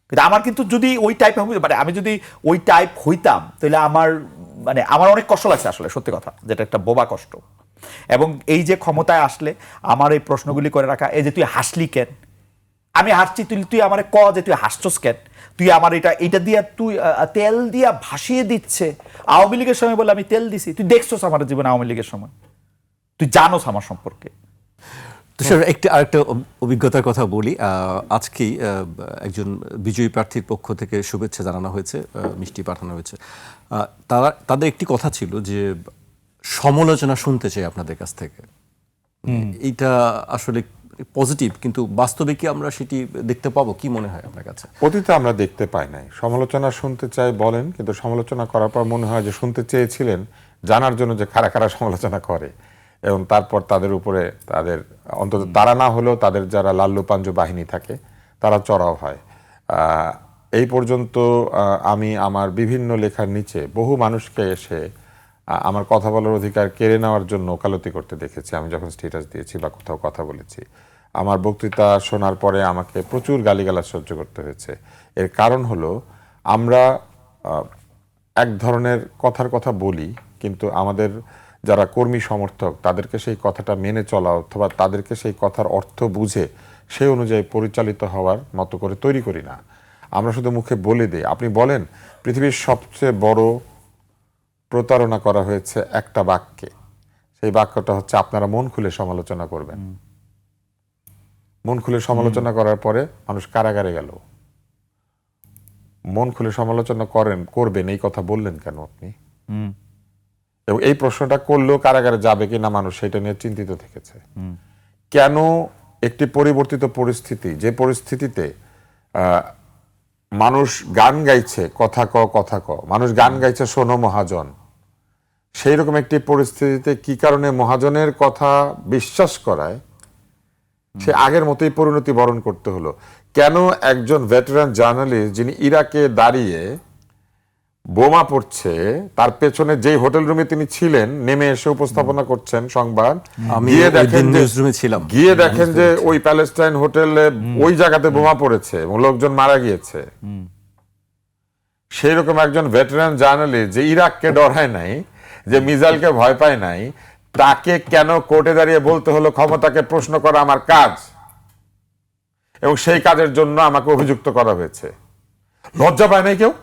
কিন্তু আমার কিন্তু যদি ওই টাইপ, মানে আমি যদি ওই টাইপ হইতাম, তাহলে আমার অনেক কষ্ট লাগছে আসলে, সত্যি কথা, যেটা একটা বোবা কষ্ট। এবং এই যে ক্ষমতায় আসলে আমার এই প্রশ্নগুলি করে রাখা, এই যে তুই হাসলি কেন, আমি হাসছি, তুই আমার ক যে তুই হাসছস কেন, তুই আমার এটা দিয়া তুই তেল দিয়া ভাসিয়ে দিচ্ছে। আওয়ামী লীগের সময় বলে আমি তেল দিছি, তুই দেখছস আমার জীবনে আওয়ামী লীগের সময়, তুই জানোস আমার সম্পর্কে। তো স্যার, আরেকটা অভিজ্ঞতার কথা বলি। আজকেই একজন বিজয়ী প্রার্থীর পক্ষ থেকে শুভেচ্ছা জানানো হয়েছে, মিষ্টি পাঠানো হয়েছে। তাদের একটি কথা ছিল যে সমালোচনা শুনতে চাই আপনাদের কাছ থেকে। এইটা আসলে পজিটিভ, কিন্তু বাস্তবে কি আমরা সেটি দেখতে পাবো? কি মনে হয় আপনার কাছে? অতীতে আমরা দেখতে পাই নাই। সমালোচনা শুনতে চাই বলেন, কিন্তু সমালোচনা করার পর মনে হয় যে শুনতে চেয়েছিলেন জানার জন্য যে কারা কারা সমালোচনা করে, এবং তারপর তাদের উপরে তাদের অন্তত তারা না হলেও তাদের যারা লাল্লু পাঞ্জু বাহিনী থাকে তারা চড়াও হয়। এই পর্যন্ত আমি আমার বিভিন্ন লেখার নিচে বহু মানুষকে এসে আমার কথা বলার অধিকার কেড়ে নেওয়ার জন্য ওকালতি করতে দেখেছি। আমি যখন স্ট্যাটাস দিয়েছি বা কোথাও কথা বলেছি, আমার বক্তৃতা শোনার পরে আমাকে প্রচুর গালিগালাজ সহ্য করতে হয়েছে। এর কারণ হলো আমরা এক ধরনের কথার কথা বলি, কিন্তু আমাদের যারা কর্মী সমর্থক তাদেরকে সেই কথাটা মেনে চলা অথবা তাদেরকে সেই কথার অর্থ বুঝে সেই অনুযায়ী পরিচালিত হওয়ার মতো করে তৈরি করি না। আমরা শুধু মুখে বলে দিই। আপনি বলেন পৃথিবীর সবচেয়ে বড় প্রতারণা করা হয়েছে একটা বাক্যে, সেই বাক্যটা হচ্ছে আপনারা মন খুলে সমালোচনা করবেন। মন খুলে সমালোচনা করার পরে মানুষ কারাগারে গেল। মন খুলে সমালোচনা করবেন এই কথা বললেন কেন আপনি? এবং এই প্রশ্নটা করলেও কারাগারে যাবে কিনা মানুষ সেটা নিয়ে চিন্তিত থেকেছে। কেন একটি পরিবর্তিত পরিস্থিতি, যে পরিস্থিতিতে মানুষ গান গাইছে কথা ক কথা ক, মানুষ গান গাইছে শোনো মহাজন, সেই রকম একটি পরিস্থিতিতে কি কারণে মহাজনের কথা বিশ্বাস করায় সে আগের মতোই পরিণতি বরণ করতে হলো? কেন একজন ভেটেরান জার্নালিস্ট যিনি ইরাকে দাঁড়িয়ে বোমা পড়ছে তার পেছনে যেই হোটেল রুমে তিনি ছিলেন নেমে এসে উপস্থাপনা করছেন সংবাদ, গিয়ে দেখেন যে ওই প্যালেস্টাইন হোটেলে ওই জায়গাতে বোমা পড়েছে এবং লোকজন মারা গিয়েছে। সেই রকম একজন ভেটেরান জার্নালিস্ট যে ইরাককে ডরায় নাই, যে মিসাইলকে ভয় পায় নাই, তাকে কেন কোর্টে দাঁড়িয়ে বলতে হলো ক্ষমতাকে প্রশ্ন করা আমার কাজ, এবং সেই কাজের জন্য আমাকে অভিযুক্ত করা হয়েছে? লজ্জা পায় নাই কেউ?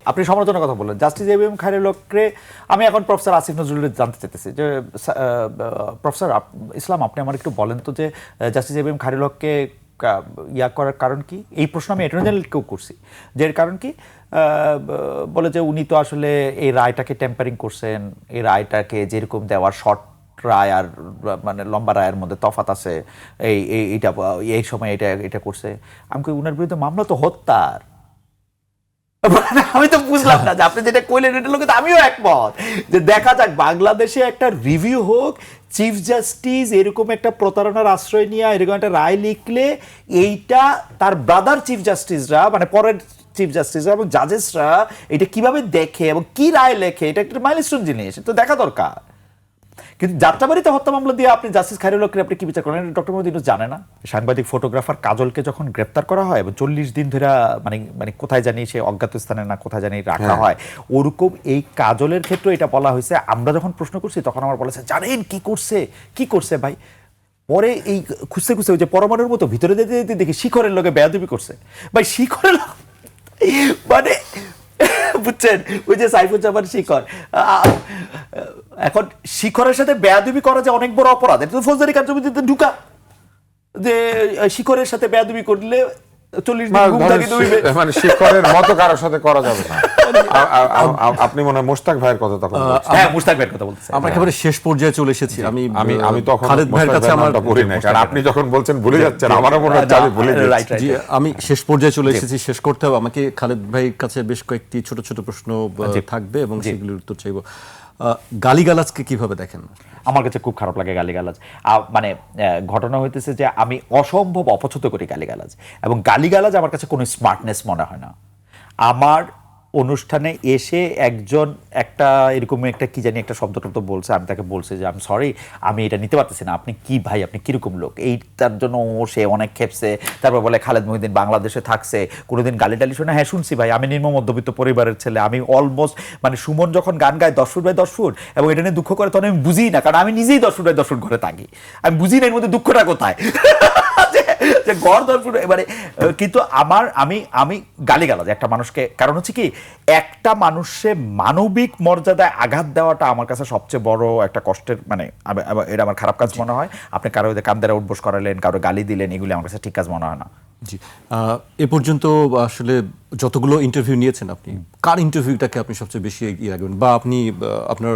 আপনি সমালোচনার কথা বললেন জাস্টিস এবিএম খায়রুল হককে। আমি এখন প্রফেসর আসিফ নজরুল জানতে চাইতেছি যে প্রফেসর ইসলাম, আপনি আমার একটু বলেন তো যে জাস্টিস এবিএম খায়রুল হককে ইয়া করার কারণ কি? এই প্রশ্ন আমি অ্যাটর্নি জেনারেলকেও করছি, যে এর কারণ কি? বলে যে উনি তো আসলে এই রায়টাকে টেম্পারিং করছেন, এই রায়টাকে যেরকম দেওয়ার শর্ট রায় আর মানে লম্বা রায়ের মধ্যে তফাৎ আছে, এইটা এই সময় এটা করছে। আমি উনার বিরুদ্ধে মামলা তো হত্যার। আমি তো বুঝলাম না যে আপনি যেটা কইলেন এটার লোকে আমিও একমত, যে দেখা যাক বাংলাদেশে একটা রিভিউ হোক, চিফ জাস্টিস এরকম একটা প্রতারণার আশ্রয় নিয়ে এরকম একটা রায় লিখলে এইটা তার ব্রাদার চিফ জাস্টিসরা, মানে পরের চিফ জাস্টিসরা এবং জাজেসরা এটা কিভাবে দেখে এবং কি রায় লেখে, এটা একটা মাইলস্টোন জিনিস, তো দেখা দরকার। কিন্তু যাত্রাবাড়িতে হত্যা মামলা দিয়ে আপনি জাস্টিস খায়রুল হককে আপনি কি বিচার করেন? ডক্টর মোহাম্মদ ইউনূস জানে না? সাংবাদিক ফটোগ্রাফার কাজলকে যখন গ্রেপ্তার করা হয় এবং 40 দিন ধরে মানে কোথায় জানি সে অজ্ঞাত স্থানে না কোথায় জানি রাখা হয়, ওরকম এই কাজলের ক্ষেত্রে এটা বলা হয়েছে। আমরা যখন প্রশ্ন করছি তখন আমার বলেছে জানেন কি করছে ভাই? পরে এই খুঁজতে খুঁজতে ওই যে পরমাণুর মতো ভিতরে যেতে যেতে দেখি শিখরের লোকে বেয়াদবি করছে। ভাই শিখরের মানে বুঝছেন, ওই যে সাইফুজ্জামান শিখর, এখন শিখরের সাথে বেয়াদবি করা যে অনেক বড় অপরাধ, এটা তো ফৌজদারি কার্যবিধিতে ঢুকা, যে শিখরের সাথে বেয়াদবি করলে 40 দিন ঘুম থাকে দইবে, মানে শিখরের মতো কারোর সাথে করা যাবে না। আপনি মনে হয় মুশতাক ভাইয়ের কথা তখন বলছেন? হ্যাঁ, মুশতাক ভাইয়ের কথা বলতেছেন। আমরা একেবারে শেষ পর্যায়ে চলে এসেছি। আমি তখন খালেদ ভাইয়ের কাছে আমার বলি না, কারণ আপনি যখন বলছেন ভুলে যাচ্ছেন, আমারও মনে হচ্ছে আমি ভুলে যাচ্ছি। আমি শেষ পর্যায়ে চলে এসেছি, শেষ করতে হবে আমাকে। খালেদ ভাইয়ের কাছে বেশ কয়েকটি ছোট ছোট প্রশ্ন থাকবে এবং সেগুলোর উত্তর চাইবো। গালিগালাজকে কিভাবে দেখেন? আমার কাছে খুব খারাপ লাগে গালিগালাজ। মানে ঘটনা হইতেছে যে আমি অসম্ভব অপছন্দ করি গালিগালাজ, এবং গালিগালাজ আমার কাছে কোনো স্মার্টনেস মনে হয় না। আমার অনুষ্ঠানে এসে একজন একটা এরকম একটা কি জানি একটা শব্দ টব্দ বলছে, আমি তাকে বলছি যে আমি সরি, আমি এটা নিতে পারতেছি না, আপনি কি ভাই, আপনি কিরকম লোক, এইটার জন্য সে অনেক খেপছে। তারপর বলে খালেদ মহিউদ্দিন বাংলাদেশে থাকছে, কোনোদিন গালি টালি শুনে? হ্যাঁ শুনছি ভাই, আমি নিম্ন মধ্যবিত্ত পরিবারের ছেলে, আমি অলমোস্ট মানে সুমন যখন গান গায় 10 ফুট বাই 10 ফুট এবং এটা নিয়ে দুঃখ করে, তখন আমি বুঝি না, কারণ আমি নিজেই 10 ফুট বাই 10 ফুট ঘরে থাকি, আমি বুঝি না এর মধ্যে দুঃখটা কোথায়। যে গড় 10 ফুট এবারে, কিন্তু আমি গালিগালাজ একটা মানুষকে, কারণ হচ্ছে কি একটা মানুষের মানবিক মর্যাদায় আঘাত দেওয়াটা আমার কাছে সবচেয়ে বড় একটা কষ্টের, মানে এটা আমার খারাপ কাজ মনে হয়। আপনি কারো কান্দারে উঠবোস করালেন, কারো গালি দিলেন, এগুলি আমার কাছে ঠিক কাজ মনে হয় না। জি, এ পর্যন্ত আসলে যতগুলো ইন্টারভিউ নিয়েছেন আপনি, কার ইন্টারভিউটাকে আপনি সবচেয়ে বেশি ইয়ে রাখবেন, বা আপনি আপনার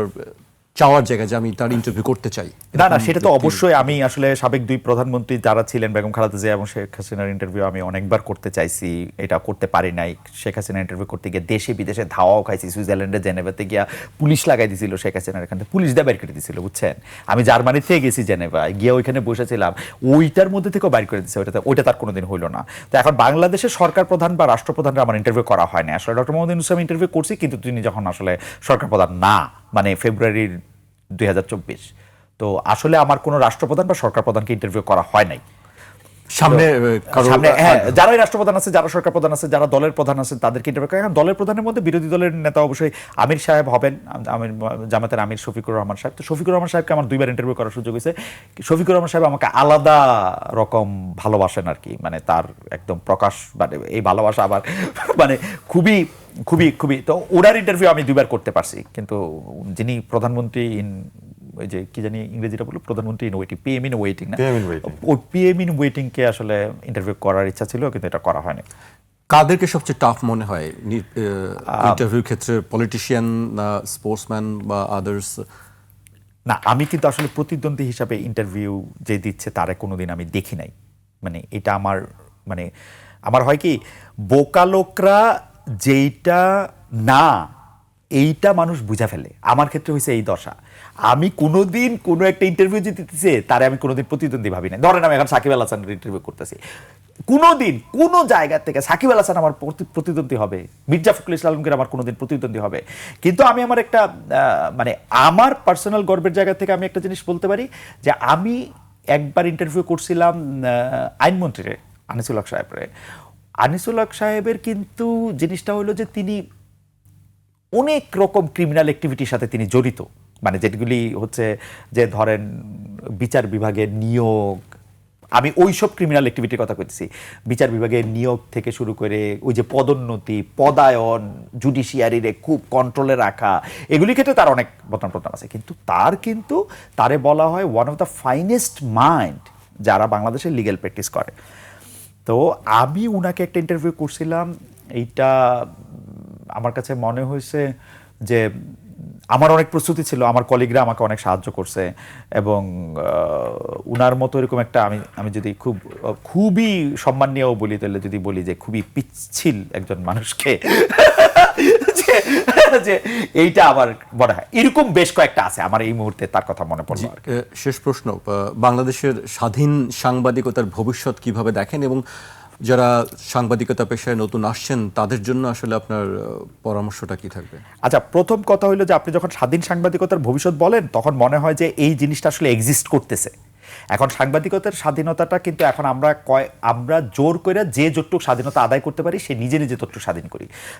চাওয়ার জায়গা যে আমি তার ইন্টারভিউ করতে চাই? না না, সেটা তো অবশ্যই। আমি আসলে সাবেক দুই প্রধানমন্ত্রী যারা ছিলেন, বেগম খালেদা জিয়া এবং শেখ হাসিনার ইন্টারভিউ আমি অনেকবার করতে চাইছি, এটা করতে পারি নাই। শেখ হাসিনার ইন্টারভিউ করতে গিয়ে দেশে বিদেশে ধাওয়াও খাইছি। সুইজারল্যান্ডে জেনেভাতে গিয়া পুলিশ লাগাই দিছিল শেখ হাসিনার, এখান থেকে পুলিশ দিয়ে বের করে দিছিল, বুঝছেন। আমি জার্মানি থেকে গেছি জেনেভায়, গিয়ে ওইখানে বসেছিলাম, ওইটার মধ্যে থেকেও বাইর করে দিচ্ছে। ওইটা তার কোনোদিন হইল না। তো এখন বাংলাদেশের সরকার প্রধান বা রাষ্ট্রপ্রধানরা আমার ইন্টারভিউ করা হয় না। আসলে ডক্টর মোহাম্মদ ইউনূস আমি ইন্টারভিউ করছি, কিন্তু তিনি যখন আসলে সরকার প্রধান না, মানে ফেব্রুয়ারির 2024, তো আসলে আমার কোনো রাষ্ট্রপ্রধান বা সরকার প্রধানকে ইন্টারভিউ করা হয় নাই। সামনে যারাই রাষ্ট্রপ্রধান আছে, যারা সরকার প্রধান আছে, যারা দলের প্রধান আছে, তাদেরকে ইন্টারভিউ করে। এখন দলের প্রধানের মধ্যে বিরোধী দলের নেতা অবশ্যই আমির সাহেব হবেন, আমির জামাতের আমির শফিকুর রহমান সাহেব। তো শফিকুর রহমান সাহেবকে আমার 2বার ইন্টারভিউ করার সুযোগ হয়েছে। শফিকুর রহমান সাহেব আমাকে আলাদা রকম ভালোবাসেন আর কি, মানে তার একদম প্রকাশ, মানে এই ভালোবাসা আবার মানে খুবই খুবই খুবই। তো ওনার ইন্টারভিউ আমি 2বার করতে পারছি, কিন্তু যিনি প্রধানমন্ত্রী ওই যে কি জানি ইংরেজিটা বললো, প্রধানমন্ত্রী in waiting, PM in waiting না, ওই পিএম ইন ওয়েটিং কে আসলে ইন্টারভিউ করার ইচ্ছা ছিল, কিন্তু এটা করা হয়নি। কাদেরকে সবচেয়ে টাফ মনে হয় ইন্টারভিউ ক্ষেত্রে? পলিটিশিয়ান না স্পোর্টসম্যান বা আদার্স? না, আমি কিন্তু আসলে প্রতিদ্বন্দ্বী হিসাবে ইন্টারভিউ যে দিচ্ছে তারে কোনোদিন আমি দেখি নাই। মানে এটা মানে আমার হয় কি, বোকা লোকরা যেইটা না এইটা মানুষ বুঝা ফেলে। আমার ক্ষেত্রে হয়েছে এই দশা। আমি কোনোদিন কোনো একটা ইন্টারভিউ যে দিতেছে তারে আমি কোনোদিন প্রতিদ্বন্দ্বী ভাবি না। ধরেন আমি এখন সাকিব আল হাসানের ইন্টারভিউ করতেছি, কোনোদিন কোনো জায়গা থেকে সাকিব আল হাসান আমার প্রতিদ্বন্দ্বী হবে, মির্জা ফখরুল ইসলাম আলমগীর আমার কোনোদিন প্রতিদ্বন্দ্বী হবে। কিন্তু আমি আমার একটা মানে আমার পার্সোনাল গর্বের জায়গা থেকে আমি একটা জিনিস বলতে পারি যে আমি একবার ইন্টারভিউ করছিলাম আইনমন্ত্রীরে, আনিসুল হক সাহেবরে। আনিসুল হক সাহেবের কিন্তু জিনিসটা হলো যে তিনি অনেক রকম ক্রিমিনাল অ্যাক্টিভিটির সাথে তিনি জড়িত, মানে যেগুলি হচ্ছে যে ধরেন বিচার বিভাগের নিয়োগ, আমি ওই সব ক্রিমিনাল অ্যাক্টিভিটির কথা কইতেছি, বিচার বিভাগের নিয়োগ থেকে শুরু করে ওই যে পদোন্নতি, পদায়ন, জুডিশিয়ারিরে খুব কন্ট্রোলে রাখা, এগুলি ক্ষেত্রে তার অনেক বদনাম আছে। কিন্তু তারে বলা হয় one of the finest mind যারা বাংলাদেশের লিগ্যাল প্র্যাকটিস করে। তো আমি উনাকে একটা ইন্টারভিউ করছিলাম, এইটা আমার কাছে মনে হয়েছে যে আমার অনেক প্রস্তুতি ছিল, আমার কলিগরা আমাকে অনেক সাহায্য করছে, এবং উনার মতো এরকম একটা আমি যদি খুবই সম্মান নিয়েও বলি, তাহলে যদি বলি যে খুবই পিচ্ছিল একজন মানুষকে যে এইটা আমার মনে হয় এরকম বেশ কয়েকটা আছে আমার এই মুহূর্তে তার কথা মনে পড়লো। শেষ প্রশ্ন, বাংলাদেশের স্বাধীন সাংবাদিকতার ভবিষ্যৎ কিভাবে দেখেন, এবং যারা সাংবাদিকতা পেশায় নতুন আসছেন তাদের জন্য আসলে আপনার পরামর্শটা কি থাকবে? আচ্ছা, প্রথম কথা হলো যে আপনি যখন স্বাধীন সাংবাদিকতার ভবিষ্যৎ বলেন তখন মনে হয় যে এই জিনিসটা আসলে এক্সিস্ট করতেছে। এখন সাংবাদিকতার স্বাধীনতাটা কিন্তু এখন আমরা জোর করে যে যতটুকু স্বাধীনতা আদায় করতে পারি সে নিজে নিজে ততটুকু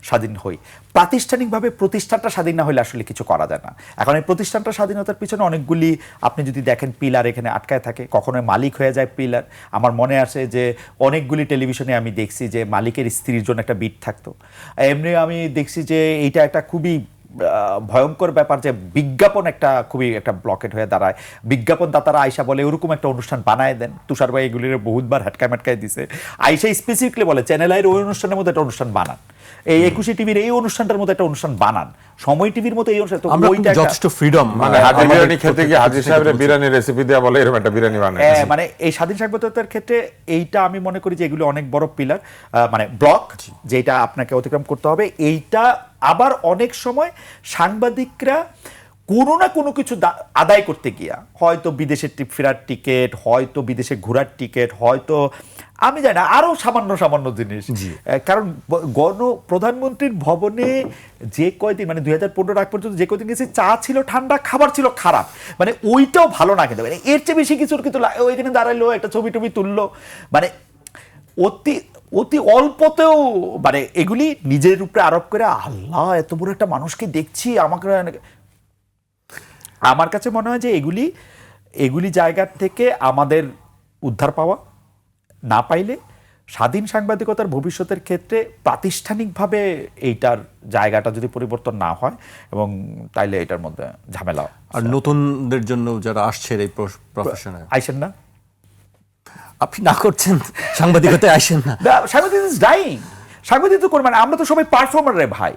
স্বাধীন হই। প্রাতিষ্ঠানিকভাবে প্রতিষ্ঠানটা স্বাধীন না হলে আসলে কিছু করা যায় না। এখন এই প্রতিষ্ঠানটা স্বাধীনতার পিছনে অনেকগুলি আপনি যদি দেখেন পিলার এখানে আটকায় থাকে, কখনো মালিক হয়ে যায় পিলার। আমার মনে আছে যে অনেকগুলি টেলিভিশনে আমি দেখছি যে মালিকের স্ত্রীর জন্য একটা বিট থাকতো। এমনি আমি দেখছি যে এইটা একটা খুবই ভয়ঙ্কর ব্যাপার যে বিজ্ঞাপন খুবই একটা ব্লকেট হয়ে দাঁড়ায়। বিজ্ঞাপন দাতারা আয়সা বলে ওরকম একটা অনুষ্ঠান বানায় দেন। তুষার ভাই এগুলির বহুতবার হাটকায় দিছে। আয়সা স্পেসিফিকলি বলে চ্যানেল আইয়ের ওই অনুষ্ঠানের মধ্যে একটা অনুষ্ঠান বানান, এই 21 টিভির এই অনুষ্ঠানটার মধ্যে একটা অনুষ্ঠান বানান, সময় টিভির মতো এই অনুষ্ঠান। তো ওইটা যথেষ্ট ফ্রিডম, মানে হাজি বিরিয়ানি খেতে গিয়ে হাজি সাহেবের বিরিয়ানি রেসিপি দেয়া বলে এরকম একটা বিরিয়ানি বানায়। মানে এই স্বাধীন সাংবাদিকতার ক্ষেত্রে এইটা আমি মনে করি যে এগুলো অনেক বড় পিলার, মানে ব্লক যেটা আপনাকে অতিক্রম করতে হবে। এইটা আবার অনেক সময় সাংবাদিকরা কোনো না কোনো কিছু আদায় করতে গিয়া, হয়তো বিদেশে ফেরার টিকিট, হয়তো বিদেশে ঘোরার টিকিট, হয়তো আমি জানি না আরো সামান্য জিনিস। কারণ প্রধানমন্ত্রীর ভবনে যে কয়দিন, মানে 2015 আগ পর্যন্ত যে কয়দিন গেছে, চা ছিল ঠান্ডা, খাবার ছিল খারাপ, মানে ওইটাও ভালো না খেতে, মানে এর চেয়ে বেশি কিছু কিন্তু ওইখানে দাঁড়াইলো, একটা ছবি তুললো, মানে অতি অল্পতেও মানে এগুলি নিজের উপরে আরোপ করে, আল্লাহ এত বড় একটা মানুষকে দেখছি, আমার কাছে মনে হয় যে এগুলি জায়গার থেকে আমাদের উদ্ধার পাওয়া না পাইলে স্বাধীন সাংবাদিকতার ভবিষ্যতের ক্ষেত্রে প্রাতিষ্ঠানিকভাবে এইটার জায়গাটা যদি পরিবর্তন না হয়, এবং তাইলে এটার মধ্যে ঝামেলা। আর নতুনদের জন্য যারা আসছে এই প্রফেশনে, আইসেন না, আপনি না করছেন সাংবাদিকতায়, আসেন না। সাংবাদিক ইজ ডাইং, সাংবাদিক তো করবেন। আমরা তো সবাই পারফর্মার রে ভাই,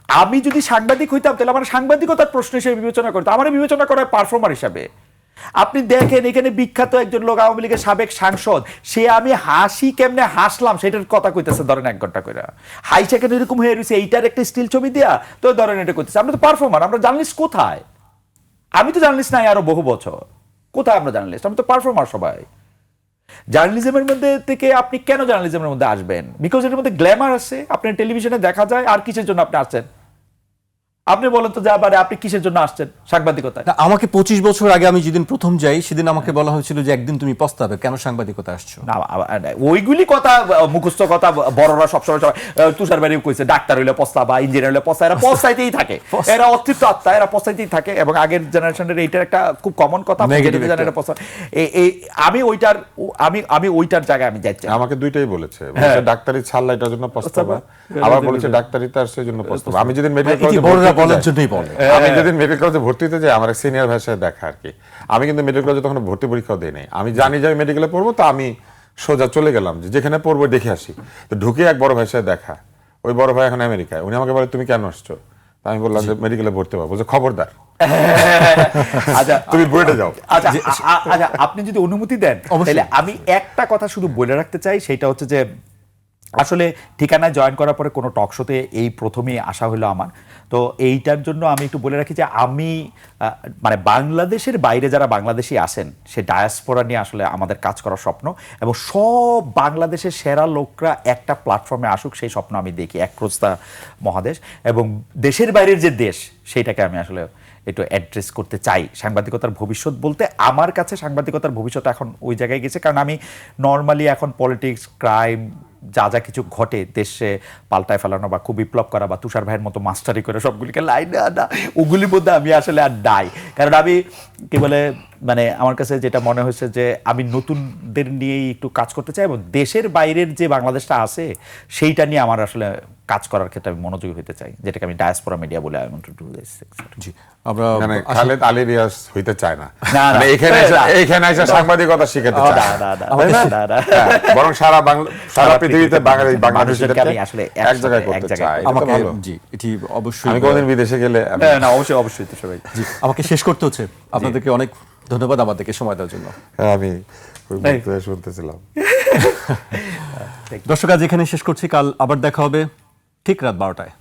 আমি যদি সাংবাদিক হইতাম তাহলে আমার সাংবাদিকতার প্রশ্ন হিসেবে বিবেচনা করতাম, আমার বিবেচনা করা হয় পারফর্মার হিসাবে। আপনি দেখেন এখানে বিখ্যাত একজন লোক আওয়ামী লীগের সাবেক সাংসদ, সে আমি হাসি কেমনে হাসলাম সেটার কথা কইতেছে ধরেন 1 ঘন্টা করে, হাই সেকেন্ড এরকম হয়ে রয়েছে, এইটার একটা স্টিল ছবি দেয়া তো ধরেন এটা করতেছে। আমরা তো পারফর্মার, আমরা জার্নালিস্ট কোথায়? আমি তো জার্নালিস্ট নাই আরো বহু বছর, কোথায় আমরা জার্নালিস্ট? আমরা তো পারফর্মার সবাই। জার্নালিজমের মধ্যে থেকে আপনি কেন জার্নালিজমের মধ্যে আসবেন? বিকজ এর মধ্যে গ্ল্যামার আছে, আপনার টেলিভিশনে দেখা যায়। আর কিসের জন্য আপনি আসছেন? আপনি বলেন তো, যা পারে আপনি কিসের জন্য আসছেন সাংবাদিকতায়? না, আমাকে 25 বছর আগে আমি যেদিন প্রথম যাই সেদিন আমাকে বলা হয়েছিল যে একদিন তুমি পস্তাবে, কেন সাংবাদিকতা আসছো। না, ওইগুলি কথা মুখস্থ কথা বড়রা সবসময় তুষার বাড়ি কইছে ডাক্তার হইলে পস্তা বা ইঞ্জিনিয়ার হইলে পস্তা, এরা পস্তাইতেই থাকে, এরা অতৃপ্ত আত্মা, এরা পস্তাইতেই থাকে। এবং আগের জেনারেশনের এইটার একটা খুব কমন কথা, আমি ওইটার জায়গায় আমি যাচ্ছি। আমাকে দুইটাই বলেছে, ডাক্তারি ছাড়লা এটার জন্য পস্তাবা, আবার বলেছে ডাক্তারিতে আসছে এই জন্য পস্তাবা। আমি যেদিন মেডিকেল কলেজে বলার জন্যই বলে, আমি যেদিন মেডিকেল কলেজে ভর্তি হতে যাই, আমার সিনিয়র ভাষায় দেখা আর কি। আমি কিন্তু মেডিকেল কলেজে তখন ভর্তি পরীক্ষাও দেই নাই, আমি জানি যে আমি মেডিকেলে পড়বো, তো আমি সোজা চলে গেলাম যে যেখানে পড়বো দেখে আসি। তো ঢুকে এক বড় ভাষায় দেখা, ওই বড় ভাই এখন আমেরিকায়, উনি আমাকে বলে তুমি কেন আসছো? আমি বললাম যে মেডিকেলে ভর্তি হবো। বলছে খবরদার, আচ্ছা তুমি বুয়েটে যাও। আচ্ছা, আপনি যদি অনুমতি দেন তাহলে আমি একটা কথা শুধু বলে রাখতে চাই, সেটা হচ্ছে যে আসলে ঠিকানায় জয়েন করার পরে কোনো টক শোতে এই প্রথমেই আসা হলো আমার। তো এইটার জন্য আমি একটু বলে রাখি যে আমি মানে বাংলাদেশের বাইরে যারা বাংলাদেশি আসেন, সে ডায়াসপোরা নিয়ে আসলে আমাদের কাজ করার স্বপ্ন, এবং সব বাংলাদেশের সেরা লোকরা একটা প্ল্যাটফর্মে আসুক সেই স্বপ্ন আমি দেখি অ্যাক্রস দ্য মহাদেশ। এবং দেশের বাইরের যে দেশ, সেইটাকে আমি আসলে একটু অ্যাড্রেস করতে চাই। সাংবাদিকতার ভবিষ্যৎ বলতে আমার কাছে সাংবাদিকতার ভবিষ্যৎ এখন ওই জায়গায় গেছে, কারণ আমি নর্মালি এখন পলিটিক্স, ক্রাইম, যা যা কিছু ঘটে দেশে পাল্টায় ফেলানো বা খুব বিপ্লব করা বা তুষার ভাইয়ের মতো মাস্টারি করে সবগুলিকে লাইনে আনা, ওগুলির মধ্যে আমি আসলে আর নাই। কারণ আমি কি বলে মানে আমার কাছে যেটা মনে হয়েছে যে আমি নতুনদের নিয়েই একটু কাজ করতে চাই, এবং দেশের বাইরের যে বাংলাদেশটা আছে সেইটা নিয়ে আমার আসলে কাজ করার ক্ষেত্রে আমি মনোযোগী হতে চাই, যেটাকে আমি ডায়াসপোরা মিডিয়া বলে I want to do this. জি, আমরা মানে খালেদ আলী রিয়াজ হইতে চায় না, না, না, মানে এখানে এসে সাংবাদিকতা শিখাতে চায় না, বরং সারা পৃথিবীতে বাংলাদেশিদেরকে আমি আসলে এক জায়গায় করতে চায়। আমাকে জি, এটি অবশ্যই আমি কোনদিন বিদেশে গেলে না, অবশ্যই তো সবাই। জি, আমাকে শেষ করতে হচ্ছে। আপনাদেরকে অনেক ধন্যবাদ আমাদেরকে সময় দেওয়ার জন্য। আমি শুনতেছিলাম। দর্শক, আজ এখানে শেষ করছি, কাল আবার দেখা হবে ঠিক রাত 12টায়।